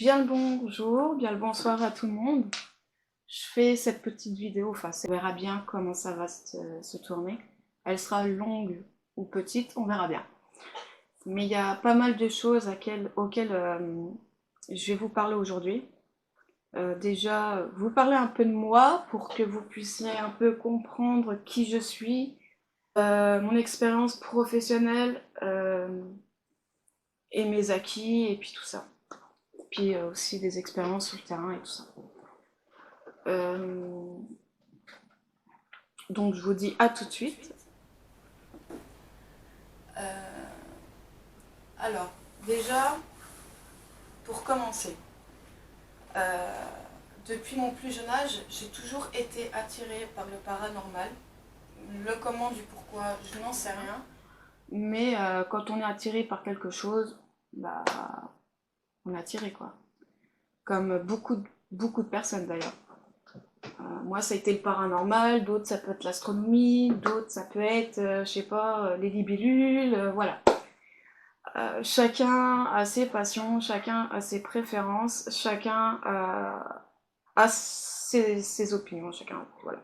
Bien le bonjour, bien le bonsoir à tout le monde. Je fais cette petite vidéo, enfin on verra bien comment ça va se tourner. Elle sera longue ou petite, on verra bien. Mais il y a pas mal de choses auxquelles je vais vous parler aujourd'hui. Déjà, vous parler un peu de moi pour que vous puissiez un peu comprendre qui je suis, mon expérience professionnelle et mes acquis et puis tout ça. Puis aussi des expériences sur le terrain et tout ça. Donc je vous dis à tout de suite. Alors, déjà, pour commencer, depuis mon plus jeune âge, j'ai toujours été attirée par le paranormal. Le comment du pourquoi, je n'en sais rien. Mais quand on est attiré par quelque chose, bah, on est attiré quoi. Comme beaucoup de personnes d'ailleurs. Moi, ça a été le paranormal, d'autres, ça peut être l'astronomie, d'autres, ça peut être, je sais pas, les libellules, voilà. Chacun a ses passions, chacun a ses préférences, chacun a ses opinions, chacun, voilà.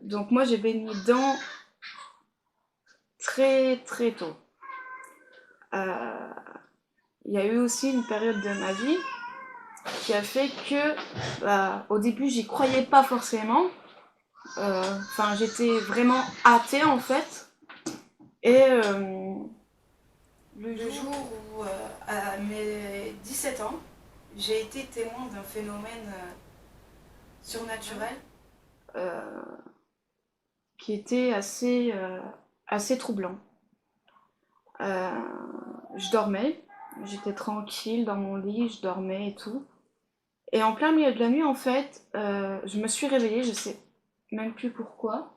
Donc moi, j'ai baigné dedans très très tôt. Il y a eu aussi une période de ma vie qui a fait que, au début, j'y croyais pas forcément. Enfin, j'étais vraiment athée en fait. Et le jour où, à mes 17 ans, j'ai été témoin d'un phénomène surnaturel qui était assez troublant. Je dormais, j'étais tranquille dans mon lit, je dormais et tout. Et en plein milieu de la nuit, en fait, je me suis réveillée, je sais même plus pourquoi.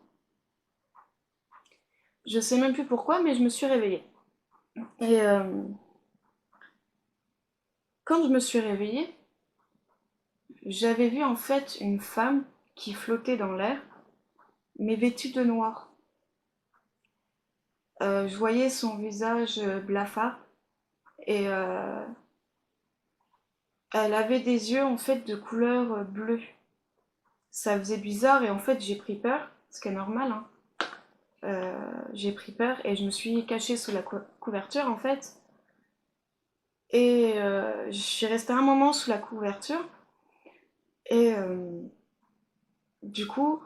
Je sais même plus pourquoi, mais je me suis réveillée. Et quand je me suis réveillée, j'avais vu en fait une femme qui flottait dans l'air, mais vêtue de noir. Je voyais son visage blafard et elle avait des yeux en fait de couleur bleue. Ça faisait bizarre et en fait j'ai pris peur, ce qui est normal, hein. J'ai pris peur et je me suis cachée sous la couverture en fait. Et je suis restée un moment sous la couverture et du coup,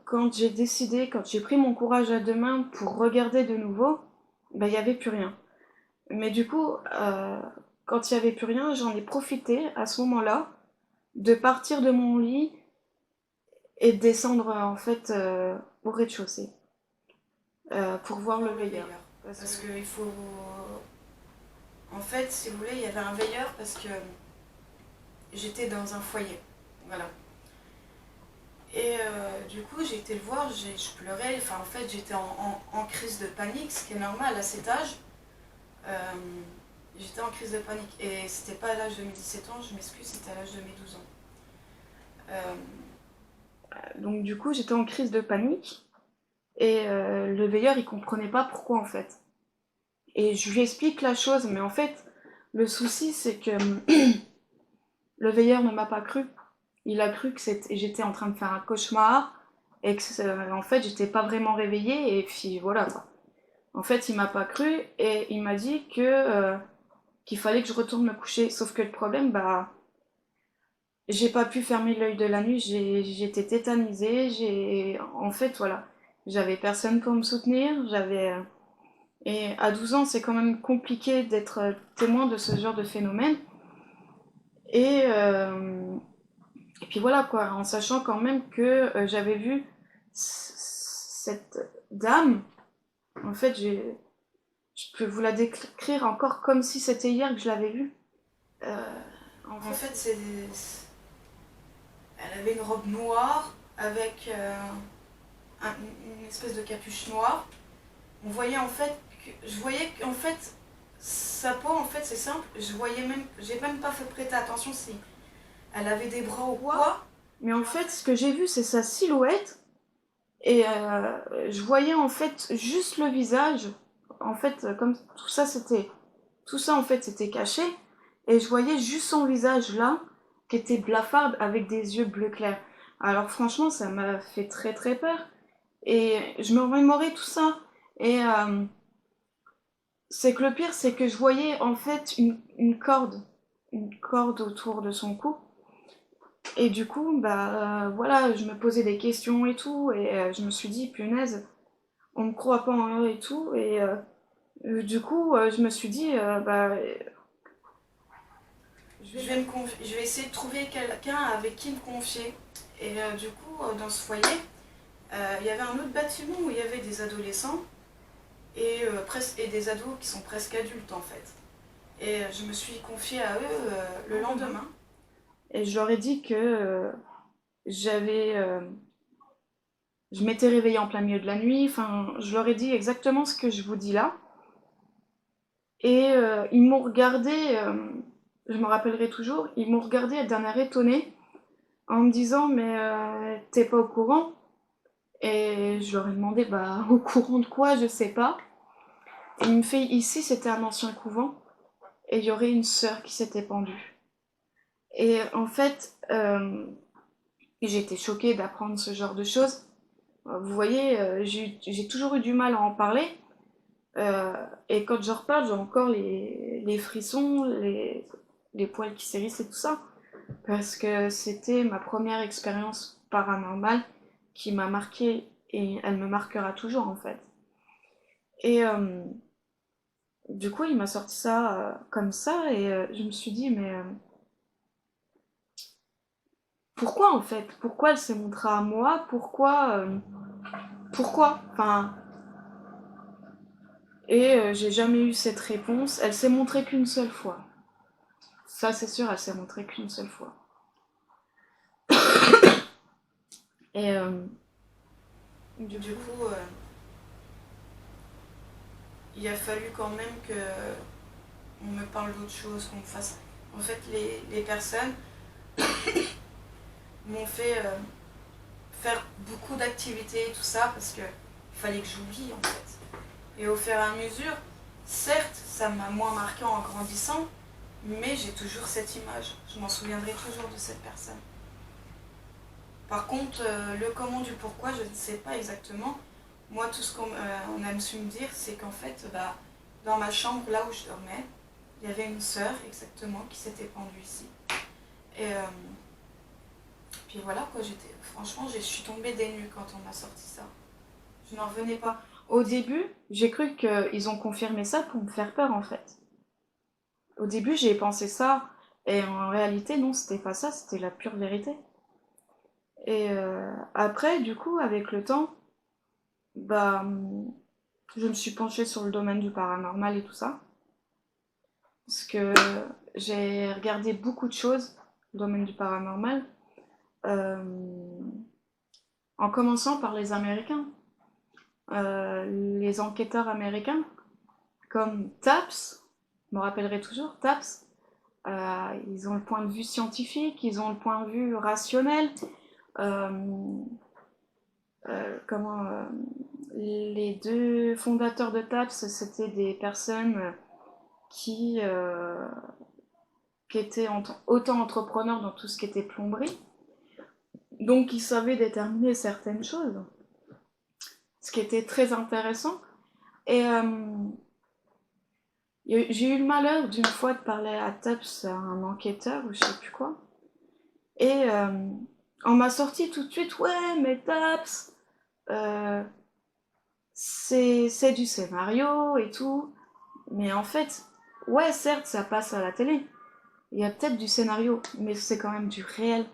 quand j'ai pris mon courage à deux mains pour regarder de nouveau, ben il n'y avait plus rien. Mais du coup, quand il n'y avait plus rien, j'en ai profité à ce moment-là de partir de mon lit et de descendre en fait au rez-de-chaussée pour voir le veilleur. Parce qu'il faut... En fait, si vous voulez, il y avait un veilleur parce que j'étais dans un foyer. Voilà. Et du coup, j'ai été le voir, je pleurais, enfin en fait j'étais en crise de panique, ce qui est normal à cet âge. J'étais en crise de panique et c'était pas à l'âge de mes 17 ans, je m'excuse, c'était à l'âge de mes 12 ans. Donc du coup, j'étais en crise de panique et le veilleur il comprenait pas pourquoi en fait. Et je lui explique la chose, mais en fait, le souci c'est que le veilleur ne m'a pas cru. Il a cru que j'étais en train de faire un cauchemar et que en fait j'étais pas vraiment réveillée et puis voilà quoi. En fait il m'a pas cru et il m'a dit qu'il fallait que je retourne me coucher. Sauf que le problème, bah j'ai pas pu fermer l'œil de la nuit, j'étais tétanisée, en fait voilà. J'avais personne pour me soutenir, et à 12 ans c'est quand même compliqué d'être témoin de ce genre de phénomène. Et et puis voilà quoi, en sachant quand même que j'avais vu cette dame, en fait je peux vous la décrire encore comme si c'était hier que je l'avais vue. En fait, elle avait une robe noire avec une espèce de capuche noire. On voyait en fait, je voyais qu'en fait sa peau en fait c'est simple. J'ai même pas fait prêter attention si elle avait des bras ou quoi. Mais en fait, ce que j'ai vu, c'est sa silhouette. Et je voyais en fait juste le visage. En fait, comme tout ça, c'était tout ça en fait c'était caché, et je voyais juste son visage là, qui était blafarde avec des yeux bleu clair. Alors franchement, ça m'a fait très très peur, et je me remémorais tout ça, et c'est que le pire, c'est que je voyais en fait une corde autour de son cou, et du coup, voilà, je me posais des questions et tout, et je me suis dit, punaise, on me croit pas en eux et tout, et du coup, je me suis dit, je vais essayer de trouver quelqu'un avec qui me confier. Et du coup, dans ce foyer, il y avait un autre bâtiment où il y avait des adolescents et des ados qui sont presque adultes en fait. Et je me suis confiée à eux le lendemain. Et je leur ai dit que j'avais... je m'étais réveillée en plein milieu de la nuit, enfin, je leur ai dit exactement ce que je vous dis là. Et ils m'ont regardé, je me rappellerai toujours, ils m'ont regardé d'un air étonné en me disant mais t'es pas au courant? Et je leur ai demandé bah au courant de quoi, je sais pas. Et il me fait ici c'était un ancien couvent et il y aurait une sœur qui s'était pendue. Et en fait j'étais choquée d'apprendre ce genre de choses. Vous voyez, j'ai toujours eu du mal à en parler. Et quand je reparle, j'ai encore les frissons, les poils qui s'hérissent et tout ça. Parce que c'était ma première expérience paranormale qui m'a marquée et elle me marquera toujours en fait. Et du coup, il m'a sorti ça comme ça et je me suis dit, mais pourquoi en fait? Pourquoi elle s'est montrée à moi? Pourquoi? Enfin, et j'ai jamais eu cette réponse. Elle s'est montrée qu'une seule fois. Ça, c'est sûr, elle s'est montrée qu'une seule fois. Et du coup, il a fallu quand même que on me parle d'autre chose, qu'on me fasse. En fait, les personnes m'ont fait faire beaucoup d'activités et tout ça parce que il fallait que j'oublie en fait. Et au fur et à mesure, certes, ça m'a moins marqué en grandissant, mais j'ai toujours cette image. Je m'en souviendrai toujours de cette personne. Par contre, le comment du pourquoi, je ne sais pas exactement. Moi, tout ce qu'on a su me dire, c'est qu'en fait, dans ma chambre, là où je dormais, il y avait une sœur exactement qui s'était pendue ici. Et puis voilà, quoi, franchement, je suis tombée des nues quand on m'a sorti ça. Je n'en revenais pas. Au début, j'ai cru qu'ils ont confirmé ça pour me faire peur, en fait. Au début, j'ai pensé ça, et en réalité, non, c'était pas ça, c'était la pure vérité. Et après, du coup, avec le temps, bah, je me suis penchée sur le domaine du paranormal et tout ça. Parce que j'ai regardé beaucoup de choses, le domaine du paranormal, euh, en commençant par les Américains. Les enquêteurs américains, comme Taps, je me rappellerai toujours, Taps, ils ont le point de vue scientifique, ils ont le point de vue rationnel. Euh, les deux fondateurs de TAPS, c'était des personnes qui, euh, qui étaient autant entrepreneurs dans tout ce qui était plomberie, donc ils savaient déterminer certaines choses, ce qui était très intéressant. Et j'ai eu le malheur d'une fois de parler à TAPS, à un enquêteur ou je sais plus quoi, et on m'a sorti tout de suite, ouais, mais TAPS, euh, c'est du scénario et tout. Mais en fait, ouais, certes, ça passe à la télé. Il y a peut-être du scénario, mais c'est quand même du réel.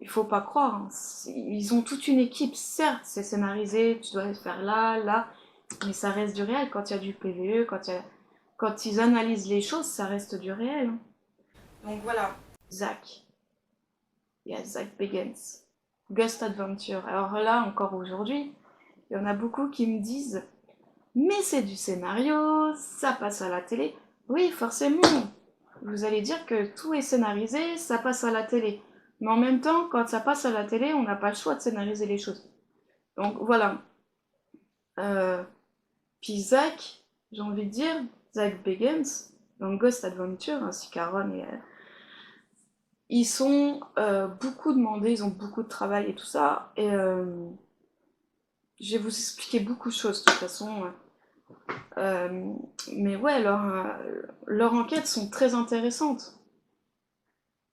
Il faut pas croire. Hein. Ils ont toute une équipe, certes, c'est scénarisé, tu dois le faire là, là, mais ça reste du réel. Quand il y a du PVE, quand ils analysent les choses, ça reste du réel. Hein. Donc voilà. Zach. Il y a Zach Bagans. Ghost Adventure. Alors là, encore aujourd'hui, il y en a beaucoup qui me disent mais c'est du scénario, ça passe à la télé. Oui, forcément. Vous allez dire que tout est scénarisé, ça passe à la télé. Mais en même temps, quand ça passe à la télé, on n'a pas le choix de scénariser les choses. Donc voilà. Puis Zach, j'ai envie de dire, Zach Bagans, donc Ghost Adventure ainsi qu'Aaron. Ils sont beaucoup demandés, ils ont beaucoup de travail et tout ça. Et je vais vous expliquer beaucoup de choses de toute façon. Euh, mais ouais, leurs enquêtes sont très intéressantes.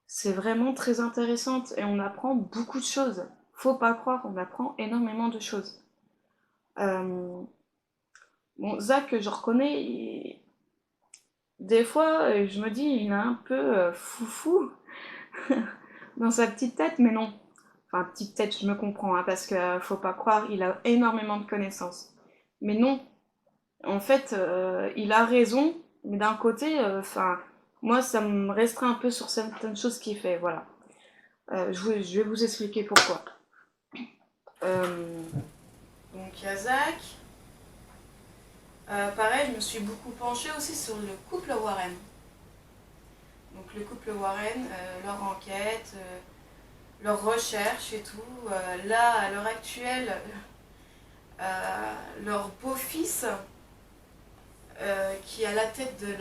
C'est vraiment très intéressante et on apprend beaucoup de choses. Faut pas croire, on apprend énormément de choses. Euh, bon, Zach, je reconnais, des fois, je me dis, il est un peu foufou dans sa petite tête, mais non. Enfin, petite tête, je me comprends, hein, parce que faut pas croire, il a énormément de connaissances. Mais non, en fait, il a raison, mais d'un côté, enfin, moi, ça me restreint un peu sur certaines choses qu'il fait, voilà. Je vais vous expliquer pourquoi. Euh, donc, il y a Zach. Pareil, je me suis beaucoup penchée aussi sur le couple Warren. Donc, le couple Warren, leur enquête, leurs recherches et tout. Là, à l'heure actuelle, leur beau-fils, qui est à la tête de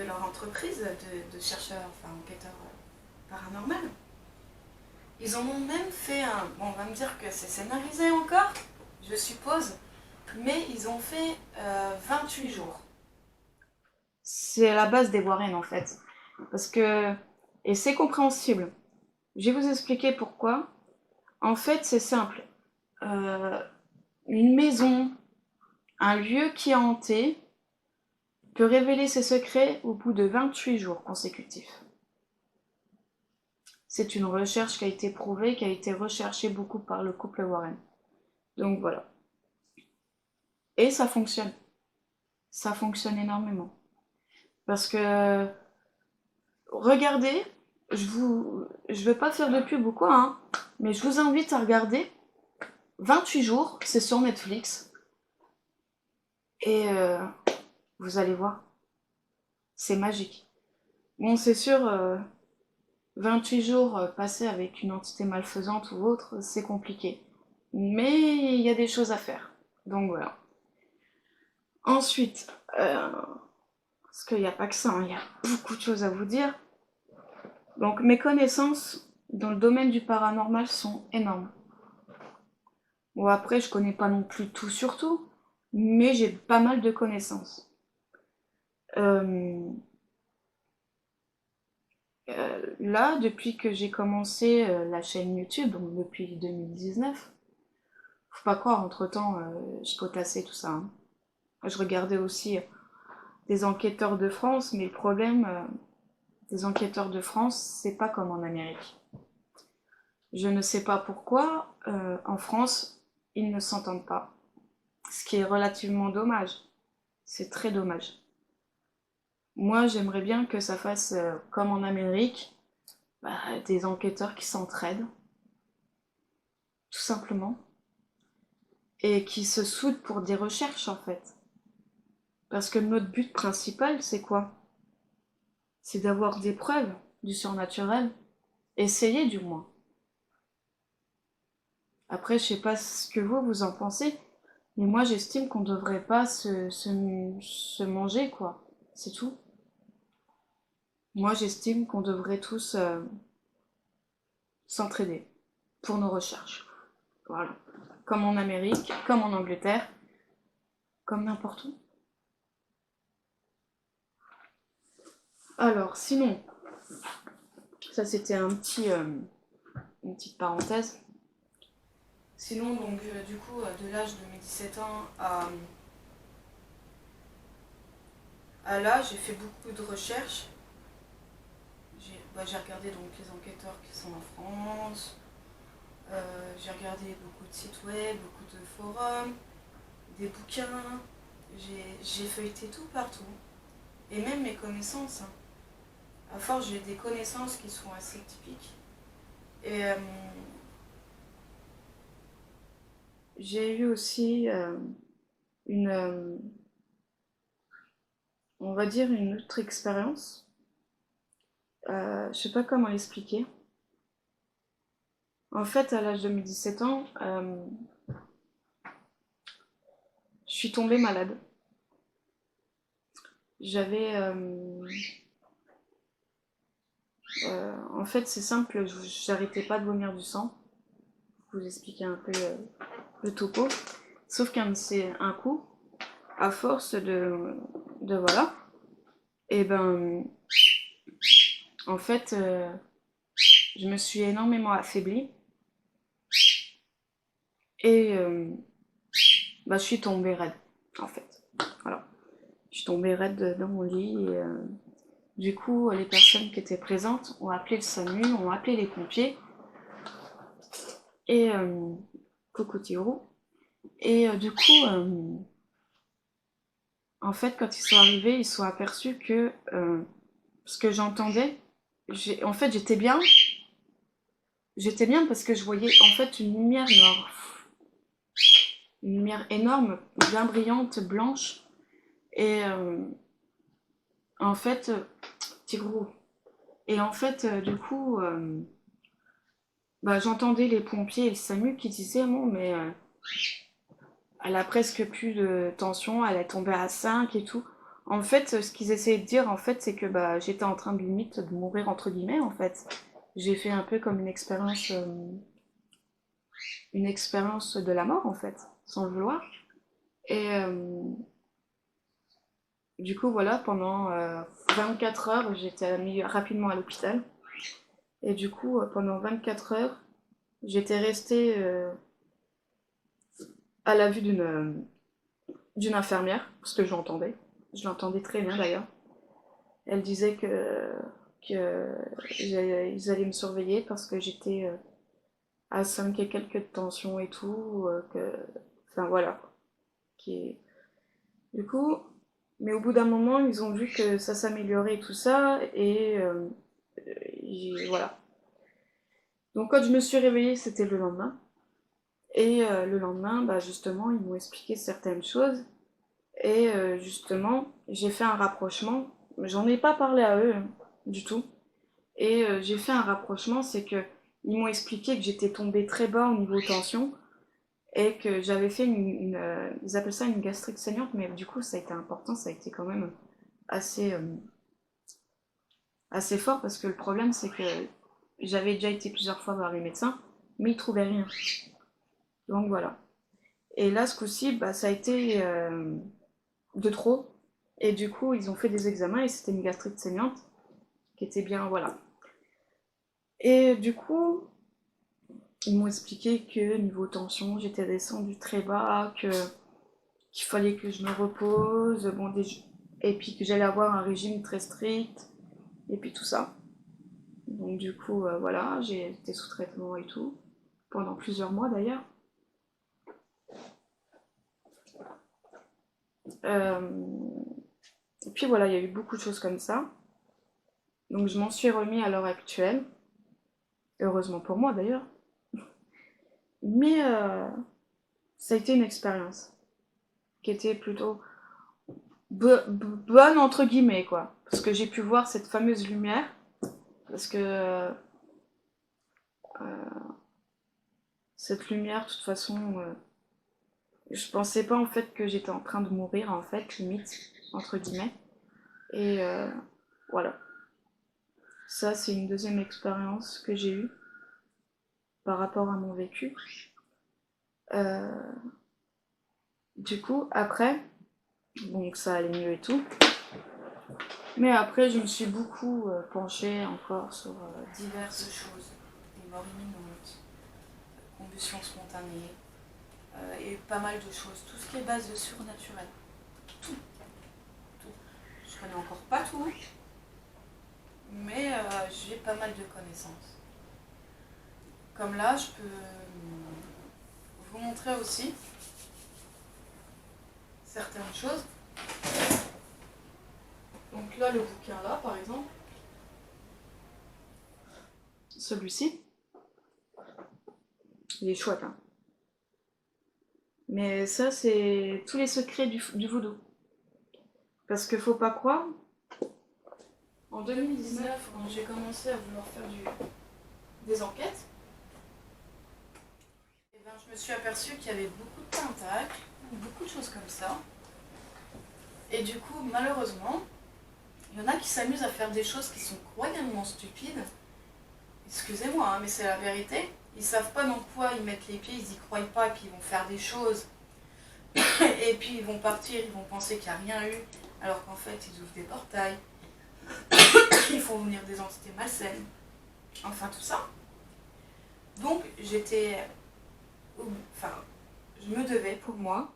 leur entreprise de chercheurs, enfin enquêteurs paranormaux. Ils en ont même fait un. Bon, on va me dire que c'est scénarisé encore, je suppose, mais ils ont fait 28 jours. C'est la base des Warren en fait. Parce que. Et c'est compréhensible. Je vais vous expliquer pourquoi. En fait, c'est simple. Euh, une maison, un lieu qui est hanté, peut révéler ses secrets au bout de 28 jours consécutifs. C'est une recherche qui a été prouvée, qui a été recherchée beaucoup par le couple Warren. Donc voilà. Et ça fonctionne. Ça fonctionne énormément. Parce que, regardez, je veux pas faire de pub ou quoi, hein, mais je vous invite à regarder 28 jours, c'est sur Netflix. Et vous allez voir, c'est magique. Bon, c'est sûr, 28 jours passés avec une entité malfaisante ou autre, c'est compliqué. Mais il y a des choses à faire. Donc voilà. Ensuite, parce qu'il n'y a pas que ça, hein, il y a beaucoup de choses à vous dire. Donc mes connaissances dans le domaine du paranormal sont énormes. Bon après, je connais pas non plus tout sur tout, mais j'ai pas mal de connaissances. Euh, Là, depuis que j'ai commencé la chaîne YouTube, donc depuis 2019, faut pas croire, entre-temps, je potassais tout ça, hein. Je regardais aussi des enquêteurs de France, mais le problème des enquêteurs de France, c'est pas comme en Amérique. Je ne sais pas pourquoi, en France, ils ne s'entendent pas. Ce qui est relativement dommage. C'est très dommage. Moi, j'aimerais bien que ça fasse comme en Amérique, bah, des enquêteurs qui s'entraident, tout simplement, et qui se soudent pour des recherches, en fait. Parce que notre but principal, c'est quoi? C'est d'avoir des preuves du surnaturel. Essayer, du moins. Après, je sais pas ce que vous en pensez, mais moi, j'estime qu'on devrait pas se manger, quoi. C'est tout. Moi, j'estime qu'on devrait tous s'entraider pour nos recherches. Voilà. Comme en Amérique, comme en Angleterre, comme n'importe où. Alors, sinon, ça c'était une petite parenthèse. Sinon, donc, du coup, de l'âge de mes 17 ans à là, j'ai fait beaucoup de recherches. J'ai regardé donc les enquêteurs qui sont en France. J'ai regardé beaucoup de sites web, beaucoup de forums, des bouquins. J'ai feuilleté tout partout. Et même mes connaissances, hein. À force, j'ai des connaissances qui sont assez typiques. Et j'ai eu aussi une, on va dire, une autre expérience. Je sais pas comment l'expliquer. En fait, à l'âge de mes 17 ans, je suis tombée malade. j'avais... en fait, c'est simple, j'arrêtais pas de vomir du sang. Je vais vous expliquer un peu le topo. Sauf qu'un c'est un coup, à force de voilà, et ben, en fait, je me suis énormément affaiblie et bah, je suis tombée raide, en fait. Voilà. Je suis tombée raide dans mon lit et du coup, les personnes qui étaient présentes ont appelé le SAMU, ont appelé les pompiers et coucou Tiro. Et du coup, en fait, quand ils sont arrivés, ils sont aperçus que ce que j'entendais, en fait, j'étais bien parce que je voyais en fait une lumière énorme, bien brillante, blanche, et en fait, Tigrou. Et en fait, du coup, bah, j'entendais les pompiers et le SAMU qui disaient bon, mais elle a presque plus de tension, elle est tombée à 5 et tout. En fait, ce qu'ils essayaient de dire, en fait, c'est que bah, j'étais en train de limite de mourir entre guillemets, en fait. J'ai fait un peu comme une expérience de la mort, en fait, sans le vouloir. Et du coup, voilà, pendant 24 heures, j'étais mis rapidement à l'hôpital. Et du coup, pendant 24 heures, j'étais restée à la vue d'une infirmière, parce que je l'entendais. Je l'entendais très bien d'ailleurs. Elle disait ils allaient me surveiller parce que j'étais à 5 et quelques de tension et tout. Enfin voilà. Qui... Du coup, mais au bout d'un moment, ils ont vu que ça s'améliorait et tout ça, et voilà. Donc quand je me suis réveillée, c'était le lendemain. Et le lendemain, bah, justement, ils m'ont expliqué certaines choses. Et justement, j'ai fait un rapprochement. J'en ai pas parlé à eux, hein, du tout. Et j'ai fait un rapprochement, c'est que ils m'ont expliqué que j'étais tombée très bas au niveau tension et que j'avais fait ils appellent ça une gastrite saignante, mais du coup ça a été important, ça a été quand même assez, assez fort parce que le problème c'est que j'avais déjà été plusieurs fois voir les médecins, mais ils trouvaient rien. Donc voilà. Et là ce coup-ci, bah, ça a été de trop. Et du coup ils ont fait des examens et c'était une gastrite saignante qui était bien, voilà. Et du coup, ils m'ont expliqué que niveau tension, j'étais descendue très bas, qu'il fallait que je me repose, bon, et puis que j'allais avoir un régime très strict, et puis tout ça. Donc du coup, voilà, j'ai été sous traitement et tout, pendant plusieurs mois d'ailleurs. Et puis voilà, il y a eu beaucoup de choses comme ça. Donc je m'en suis remis à l'heure actuelle, heureusement pour moi d'ailleurs. Mais ça a été une expérience qui était plutôt bonne entre guillemets quoi, parce que j'ai pu voir cette fameuse lumière, parce que cette lumière, de toute façon, je pensais pas en fait que j'étais en train de mourir en fait, limite entre guillemets, et voilà. Ça c'est une deuxième expérience que j'ai eue par rapport à mon vécu. Euh, du coup après, donc ça allait mieux et tout, mais après je me suis beaucoup penchée encore sur diverses choses, des morts imminentes, combustion spontanée, et pas mal de choses, tout ce qui est base de surnaturel. Tout. Tout. Je connais encore pas tout, mais j'ai pas mal de connaissances. Comme là, je peux vous montrer aussi certaines choses. Donc là, le bouquin là, par exemple, celui-ci, il est chouette, hein. Mais ça, c'est tous les secrets du vaudou. Parce que faut pas croire, en 2019, quand j'ai commencé à vouloir faire des enquêtes, et ben, je me suis aperçue qu'il y avait beaucoup de tentacles, beaucoup de choses comme ça. Et du coup, malheureusement, Il y en a qui s'amusent à faire des choses qui sont royalement stupides. Excusez-moi, hein, mais c'est la vérité. Ils savent pas dans quoi ils mettent les pieds, ils y croient pas, et puis ils vont faire des choses. Et puis ils vont partir, ils vont penser qu'il n'y a rien eu, alors qu'en fait ils ouvrent des portails. Ils font venir des entités malsaines. Enfin tout ça. Donc j'étais... Enfin, je me devais pour moi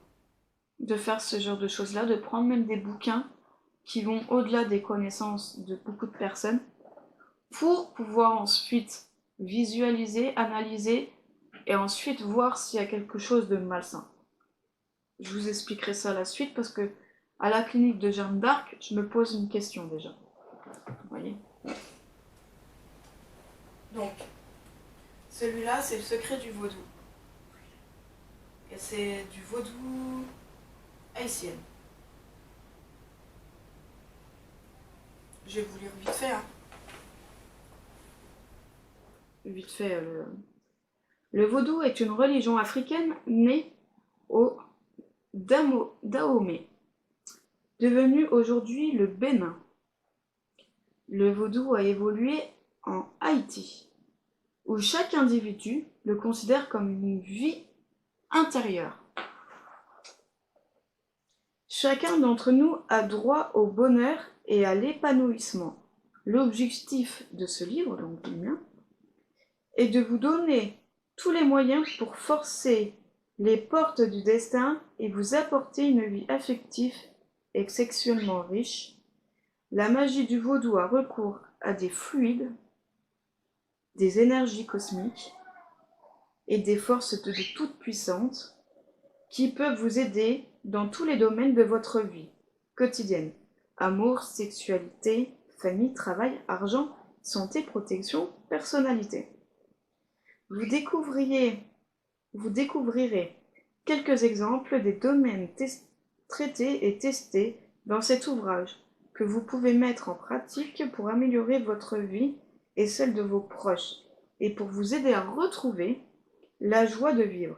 de faire ce genre de choses-là, de prendre même des bouquins qui vont au-delà des connaissances de beaucoup de personnes, pour pouvoir ensuite visualiser, analyser, et ensuite voir s'il y a quelque chose de malsain. Je vous expliquerai ça à la suite, parce que à la clinique de Jeanne d'Arc, je me pose une question déjà. Vous voyez ? Donc, celui-là, c'est le secret du vaudou. Et c'est du vaudou haïtien. Je vais vous lire vite fait. Hein. Vite fait. Le vaudou est une religion africaine née au Dahomey, devenu aujourd'hui le Bénin. Le vaudou a évolué en Haïti, où chaque individu le considère comme une vie intérieure. Chacun d'entre nous a droit au bonheur et à l'épanouissement. L'objectif de ce livre, donc du mien, est de vous donner tous les moyens pour forcer les portes du destin et vous apporter une vie affective et sexuellement riche. La magie du vaudou a recours à des fluides, des énergies cosmiques et des forces de toute puissance qui peuvent vous aider dans tous les domaines de votre vie quotidienne. Amour, sexualité, famille, travail, argent, santé, protection, personnalité. Vous découvrirez quelques exemples des domaines traités et testés dans cet ouvrage que vous pouvez mettre en pratique pour améliorer votre vie et celle de vos proches, et pour vous aider à retrouver la joie de vivre.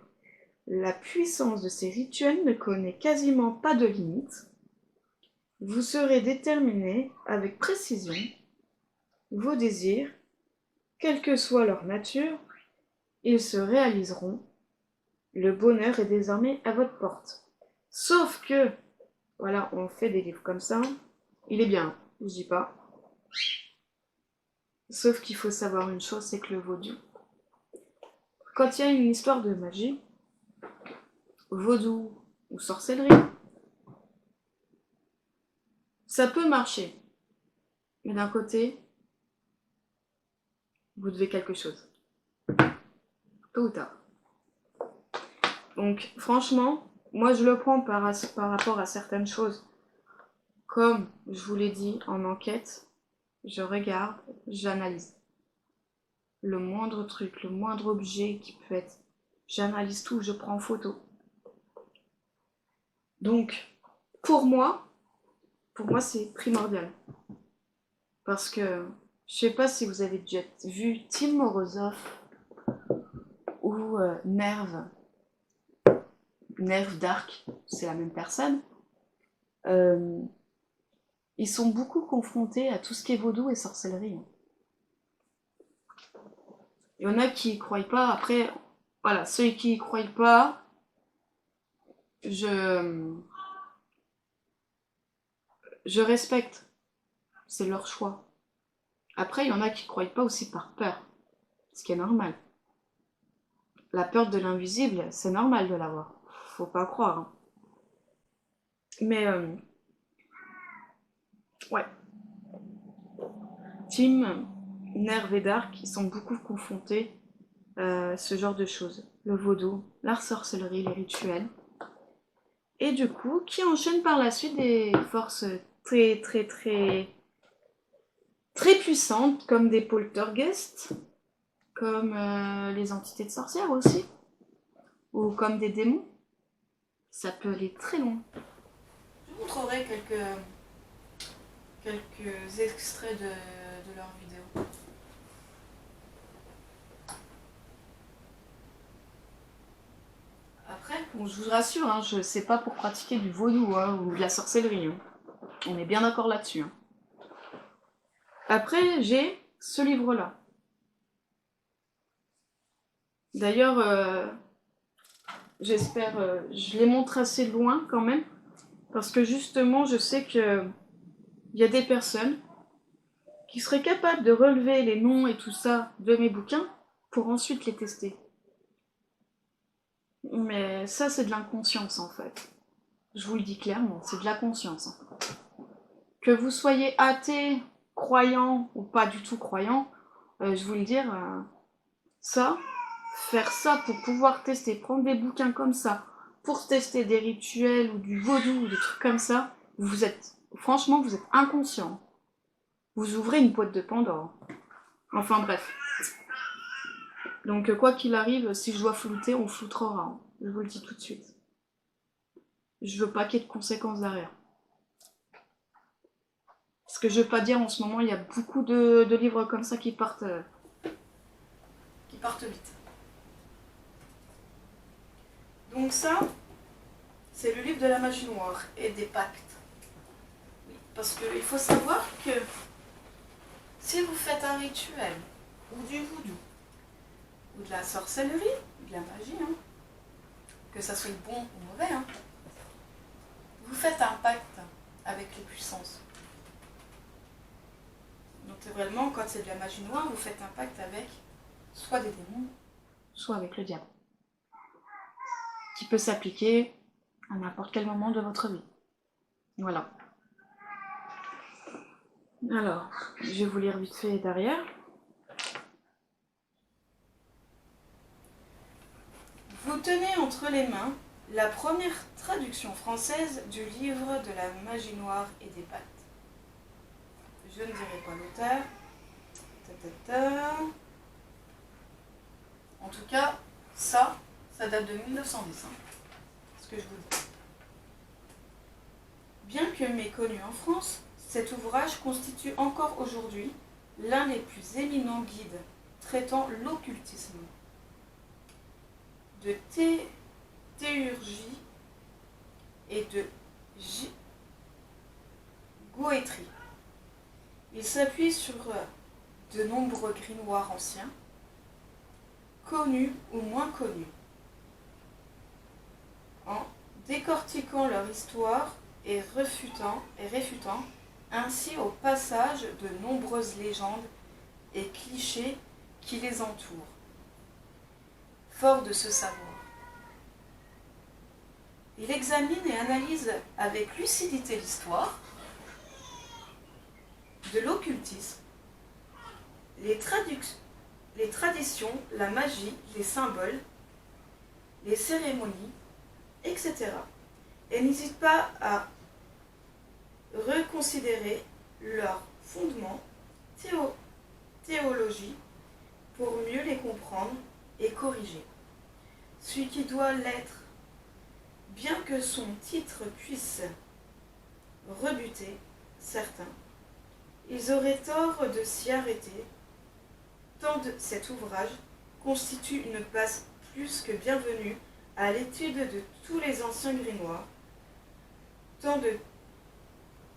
La puissance de ces rituels ne connaît quasiment pas de limite. Vous saurez déterminer avec précision vos désirs, quelle que soit leur nature, ils se réaliseront. Le bonheur est désormais à votre porte. Sauf que, voilà, on fait des livres comme ça, il est bien, je dis pas. Sauf qu'il faut savoir une chose, c'est que le vaudou, quand il y a une histoire de magie, vaudou ou sorcellerie, ça peut marcher. Mais d'un côté, vous devez quelque chose. Tôt ou tard. Donc, franchement, moi je le prends par rapport à certaines choses. Comme je vous l'ai dit, en enquête, je regarde, j'analyse. Le moindre truc, le moindre objet qui peut être, j'analyse tout, je prends en photo. Donc, pour moi c'est primordial. Parce que, je sais pas si vous avez déjà vu Tim Morozov ou Nerve Dark, c'est la même personne. Ils sont beaucoup confrontés à tout ce qui est vaudou et sorcellerie. Il y en a qui y croient pas. Après, voilà, ceux qui y croient pas, je respecte. C'est leur choix. Après, il y en a qui y croient pas aussi par peur. Ce qui est normal. La peur de l'invisible, c'est normal de l'avoir. Faut pas croire. Hein. Mais, ouais. Tim, Nerve et Dark, ils sont beaucoup confrontés à ce genre de choses. Le vaudou, la sorcellerie, les rituels. Et du coup, qui enchaîne par la suite des forces très puissantes, comme des poltergeists, comme les entités de sorcières aussi, ou comme des démons. Ça peut aller très loin. Je vous montrerai quelques extraits de leurs vidéos. Après, bon, je vous rassure, hein, je sais pas pour pratiquer du vaudou hein, ou de la sorcellerie. Hein. On est bien d'accord là-dessus. Hein. Après, j'ai ce livre-là. D'ailleurs, j'espère, je les montre assez loin quand même, parce que justement, je sais qu'il y a des personnes qui seraient capables de relever les noms et tout ça de mes bouquins pour ensuite les tester. Mais ça, c'est de l'inconscience en fait. Je vous le dis clairement, c'est de la conscience. Que vous soyez athée, croyant ou pas du tout croyant, je vous le dire, ça, faire ça pour pouvoir tester, prendre des bouquins comme ça, pour tester des rituels ou du vaudou ou des trucs comme ça, franchement, vous êtes inconscient. Vous ouvrez une boîte de Pandore. Enfin bref. Donc quoi qu'il arrive, si je dois flouter, on floutera. Hein. Je vous le dis tout de suite. Je veux pas qu'il y ait de conséquences derrière. Parce que je veux pas dire, en ce moment, il y a beaucoup de livres comme ça qui partent vite. Donc ça, c'est le livre de la magie noire et des pactes. Parce qu'il faut savoir que si vous faites un rituel, ou du voodoo, ou de la sorcellerie, de la magie, hein, que ça soit bon ou mauvais, hein, vous faites un pacte avec les puissances. Naturellement, quand c'est de la magie noire, vous faites un pacte avec soit des démons, soit avec le diable, qui peut s'appliquer à n'importe quel moment de votre vie. Voilà. Alors, je vais vous lire vite fait derrière. Vous tenez entre les mains la première traduction française du livre de la magie noire et des pactes. Je ne dirai pas l'auteur. En tout cas, ça date de 1910. Hein, ce que je vous dis. Bien que méconnu en France, cet ouvrage constitue encore aujourd'hui l'un des plus éminents guides traitant l'occultisme, de théurgie et de goétrie. Il s'appuie sur de nombreux grimoires anciens, connus ou moins connus, en décortiquant leur histoire et réfutant ainsi au passage de nombreuses légendes et clichés qui les entourent. Fort de ce savoir, il examine et analyse avec lucidité l'histoire de l'occultisme, les traditions, la magie, les symboles, les cérémonies, etc. Et n'hésite pas à reconsidérer leurs fondements théologie pour mieux les comprendre et corriger. Celui qui doit l'être, bien que son titre puisse rebuter certains, ils auraient tort de s'y arrêter, tant cet ouvrage constitue une base plus que bienvenue à l'étude de tous les anciens grimoires, tant de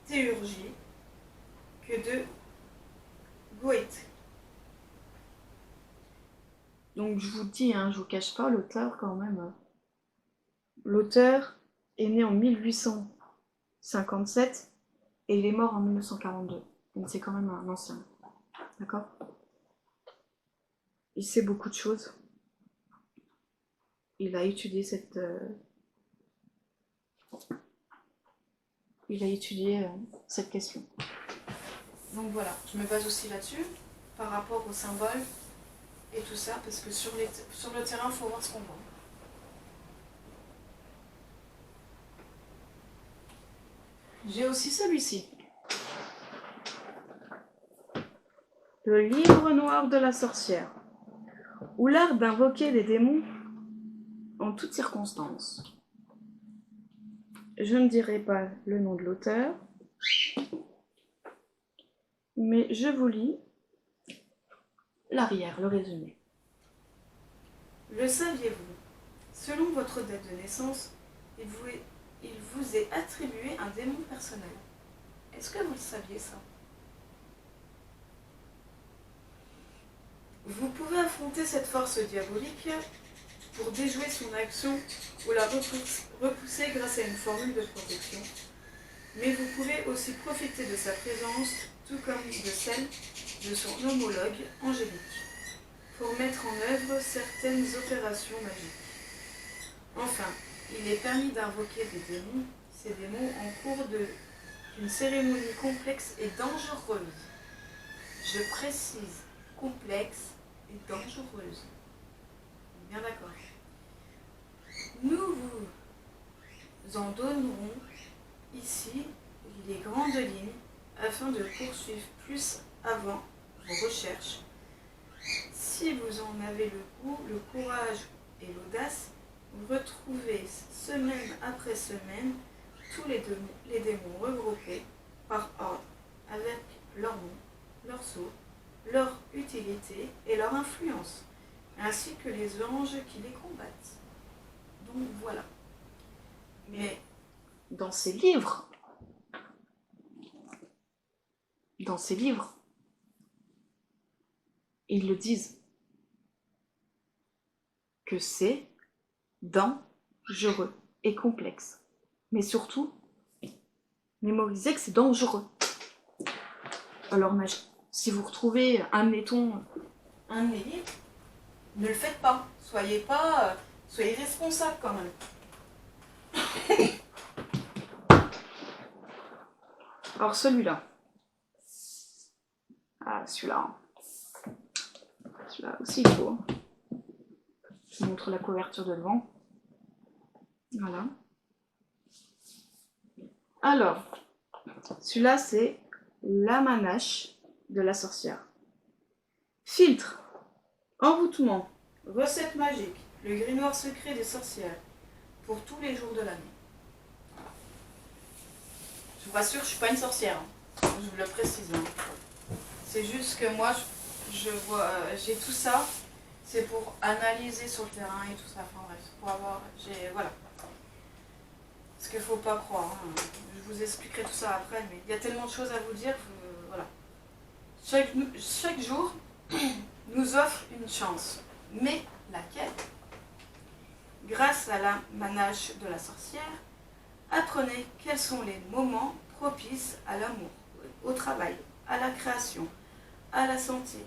théurgie que de goétrie. Donc je vous dis, hein, je vous cache pas, l'auteur quand même. L'auteur est né en 1857 et il est mort en 1942. Donc c'est quand même un ancien. D'accord ? Il sait beaucoup de choses. Il a étudié cette question. Donc voilà, je me base aussi là-dessus, par rapport aux symboles et tout ça, parce que sur le terrain, il faut voir ce qu'on voit. J'ai aussi celui-ci. Le livre noir de la sorcière, ou l'art d'invoquer les démons en toutes circonstances. Je ne dirai pas le nom de l'auteur, mais je vous lis l'arrière, le résumé. Le saviez-vous? Selon votre date de naissance, il vous est attribué un démon personnel. Est-ce que vous le saviez ça? Vous pouvez affronter cette force diabolique pour déjouer son action ou la repousser grâce à une formule de protection, mais vous pouvez aussi profiter de sa présence, tout comme de celle de son homologue angélique, pour mettre en œuvre certaines opérations magiques. Enfin, il est permis d'invoquer ces démons en cours d'une cérémonie complexe et dangereuse. Je précise, complexe et dangereuse. Bien d'accord. Nous vous en donnerons ici les grandes lignes afin de poursuivre plus avant vos recherches. Si vous en avez le goût, le courage et l'audace, vous retrouvez semaine après semaine tous les démons regroupés par ordre, avec leur nom, leur sceau, leur utilité et leur influence, ainsi que les anges qui les combattent. Donc voilà. Mais dans ces livres, ils le disent, que c'est dangereux et complexe. Mais surtout, mémorisez que c'est dangereux. Alors, si vous retrouvez, admettons, un de mes livres, ne le faites pas. Soyez responsable quand même. Alors celui-là. Ah, celui-là aussi il faut. Je vous montre la couverture de devant. Voilà. Alors, celui-là c'est la manache de la sorcière. Filtre, envoûtement, recette magique, le grimoire secret des sorcières, pour tous les jours de l'année. Je vous rassure, je ne suis pas une sorcière, je vous le précise. C'est juste que moi, j'ai tout ça, c'est pour analyser sur le terrain et tout ça, enfin bref, pour avoir, voilà. Parce qu'il ne faut pas croire, je vous expliquerai tout ça après, mais il y a tellement de choses à vous dire, voilà. Chaque jour nous offre une chance, mais laquelle? Grâce à la manache de la sorcière, apprenez quels sont les moments propices à l'amour, au travail, à la création, à la santé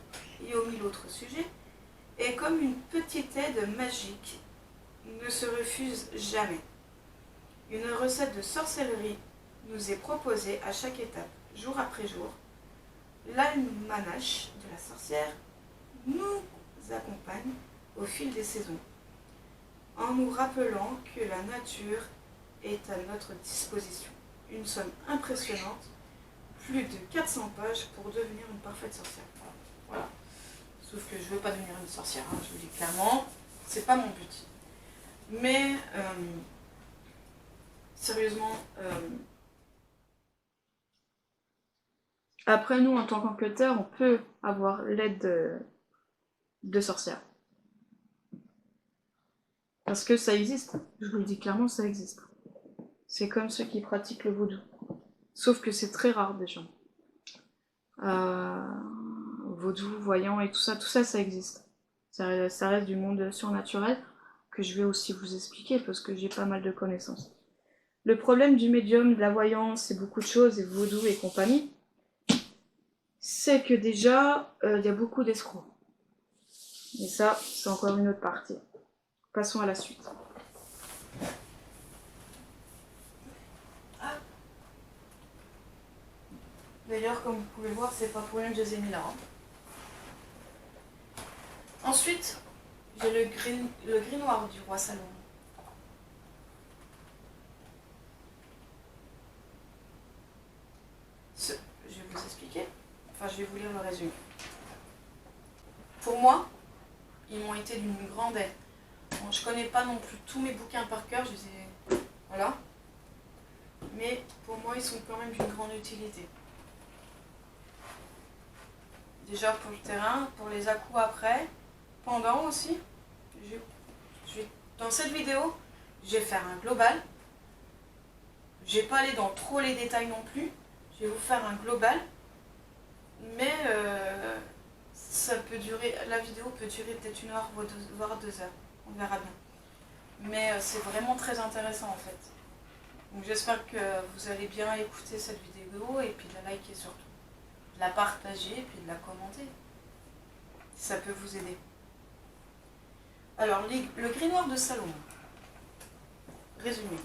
et aux 1000 autres sujets, et comme une petite aide magique ne se refuse jamais. Une recette de sorcellerie nous est proposée à chaque étape, jour après jour. L'almanach de la sorcière nous accompagne au fil des saisons, en nous rappelant que la nature est à notre disposition. Une somme impressionnante, plus de 400 pages pour devenir une parfaite sorcière. Voilà. Sauf que je ne veux pas devenir une sorcière, je vous le dis clairement, c'est pas mon but. Mais, sérieusement, après nous, en tant qu'enquêteurs, on peut avoir l'aide de sorcières. Parce que ça existe, je vous le dis clairement, ça existe. C'est comme ceux qui pratiquent le vaudou. Sauf que c'est très rare déjà. Vaudou, voyant et tout ça, ça existe. Ça reste du monde surnaturel que je vais aussi vous expliquer parce que j'ai pas mal de connaissances. Le problème du médium, de la voyance et beaucoup de choses, et vaudou et compagnie, c'est que déjà, il y a beaucoup d'escrocs. Et ça, c'est encore une autre partie. Passons à la suite. Ah. D'ailleurs, comme vous pouvez voir, c'est pas pour rien que je les ai mis là. Ensuite, j'ai le grimoire du roi Salomon. Je vais vous expliquer. Enfin, je vais vous lire le résumé. Pour moi, ils m'ont été d'une grande aide. Bon, je connais pas non plus tous mes bouquins par cœur, je les ai... Voilà. Mais pour moi, ils sont quand même d'une grande utilité. Déjà pour le terrain, pour les à-coups après, pendant aussi. Dans cette vidéo, je vais faire un global. Je vais pas aller dans trop les détails non plus. Je vais vous faire un global. Mais ça peut durer, la vidéo peut durer peut-être 1 heure voire 2 heures, on verra bien. Mais c'est vraiment très intéressant en fait. Donc j'espère que vous allez bien écouter cette vidéo et puis de la liker surtout. De la partager et puis de la commenter. Si ça peut vous aider. Alors, le grimoire de Salomon. Résumé.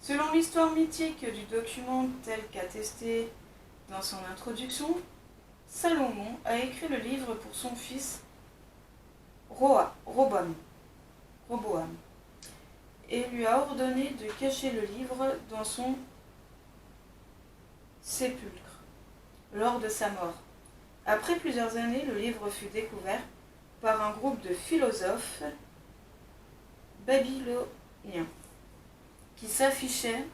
Selon l'histoire mythique du document tel qu'attesté dans son introduction, Salomon a écrit le livre pour son fils Roboam, et lui a ordonné de cacher le livre dans son sépulcre lors de sa mort. Après plusieurs années, le livre fut découvert par un groupe de philosophes babyloniens qui s'affairait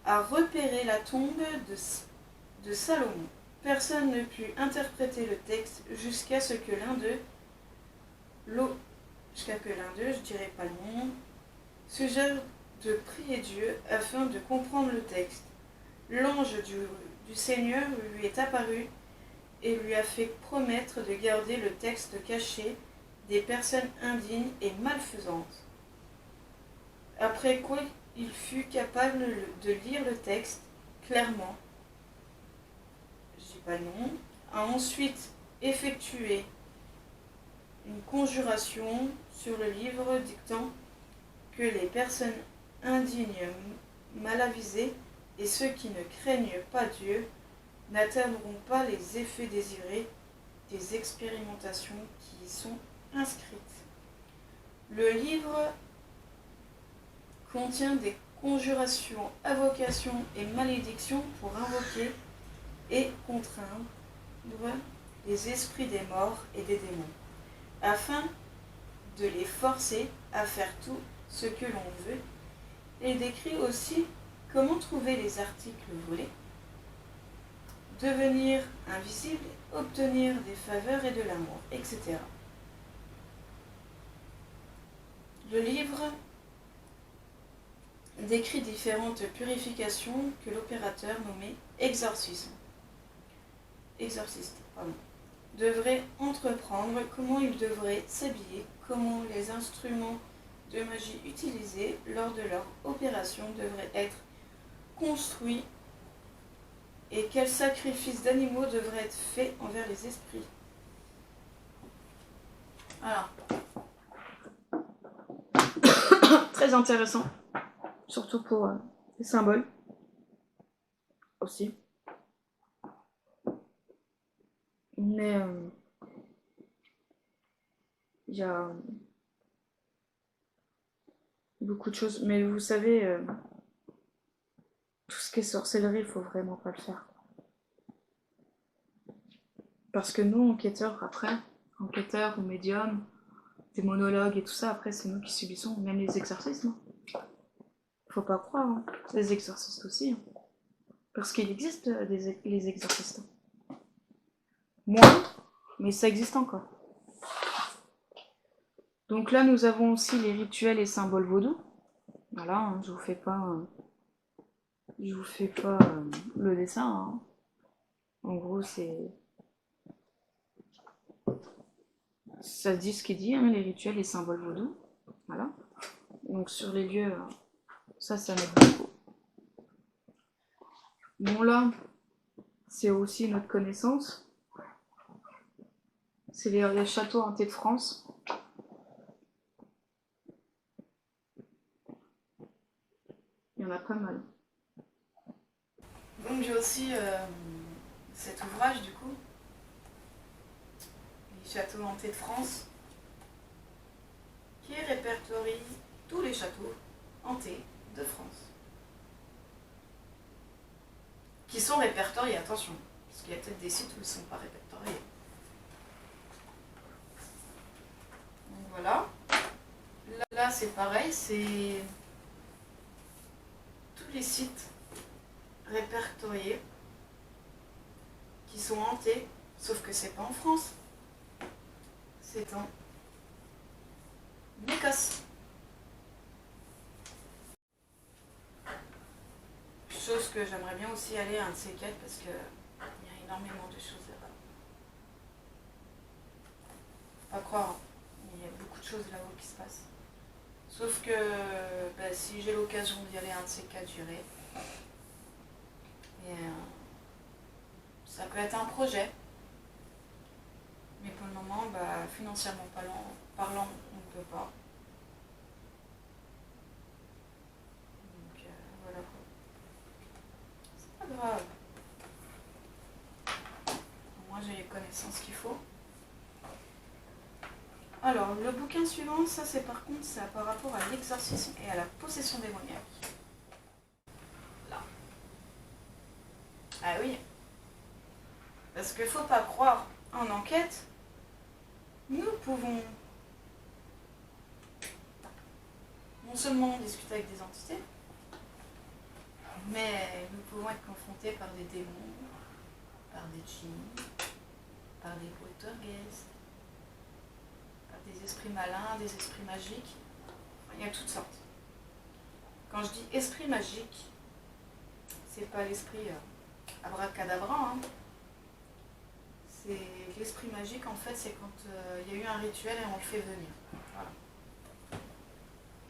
à repérer la tombe de Salomon. Personne ne put interpréter le texte jusqu'à ce que l'un d'eux, je dirais pas le nom, suggère de prier Dieu afin de comprendre le texte. L'ange du Seigneur lui est apparu et lui a fait promettre de garder le texte caché des personnes indignes et malfaisantes. Après quoi il fut capable de lire le texte clairement, je dis pas le nom, a ensuite effectué une conjuration sur le livre dictant que les personnes indignes, mal avisées et ceux qui ne craignent pas Dieu n'atteindront pas les effets désirés des expérimentations qui y sont inscrites. Le livre contient des conjurations, invocations et malédictions pour invoquer et contraindre les esprits des morts et des démons, afin de les forcer à faire tout ce que l'on veut. Il décrit aussi comment trouver les articles volés, devenir invisible, obtenir des faveurs et de l'amour, etc. Le livre décrit différentes purifications que l'opérateur nommé exorciste devrait entreprendre, comment il devrait s'habiller, comment les instruments de magie utilisés lors de leur opération devraient être construits et quels sacrifices d'animaux devraient être faits envers les esprits. Alors, très intéressant, surtout pour les symboles aussi. Mais il y a beaucoup de choses. Mais vous savez, tout ce qui est sorcellerie, il faut vraiment pas le faire. Parce que nous, enquêteurs ou médiums, des monologues et tout ça, après c'est nous qui subissons, même les exorcismes. Faut pas croire, hein. Les exorcistes aussi. Hein. Parce qu'il existe les exorcistes. Moins, mais ça existe encore. Donc là, nous avons aussi les rituels et symboles vaudous. Voilà, hein, je vous fais pas le dessin. Hein. En gros, ça dit ce qu'il dit, hein, les rituels et symboles vaudous. Voilà. Donc sur les lieux, ça m'aide beaucoup. Bon là, c'est aussi notre connaissance. C'est les châteaux hantés de France. Il y en a pas mal. Donc j'ai aussi cet ouvrage du coup, les châteaux hantés de France, qui répertorie tous les châteaux hantés de France. Qui sont répertoriés, attention, parce qu'il y a peut-être des sites où ils ne sont pas répertoriés. Donc voilà. Là c'est pareil, c'est tous les sites répertoriés qui sont hantés, sauf que c'est pas en France, c'est en Écosse. Chose que j'aimerais bien aussi aller à un de ces quatre parce que énormément de choses là-bas. Faut pas croire, il y a beaucoup de choses là-haut qui se passent. Sauf que si j'ai l'occasion d'y aller, un de ces quatre, j'irai. Et ça peut être un projet. Mais pour le moment, financièrement parlant, on ne peut pas. Donc voilà quoi. C'est pas grave. Moi j'ai les connaissances qu'il faut. Alors, le bouquin suivant, ça c'est par contre, ça par rapport à l'exorcisme et à la possession démoniaque. Là. Ah oui. Parce qu'il ne faut pas croire, en enquête, nous pouvons non seulement discuter avec des entités, mais nous pouvons être confrontés par des démons, par des djinns, par des poltergeists, par des esprits malins, des esprits magiques. Il y a toutes sortes. Quand je dis esprit magique, c'est pas l'esprit abracadabra, hein. C'est l'esprit magique, en fait, c'est quand il y a eu un rituel et on le fait venir. Voilà.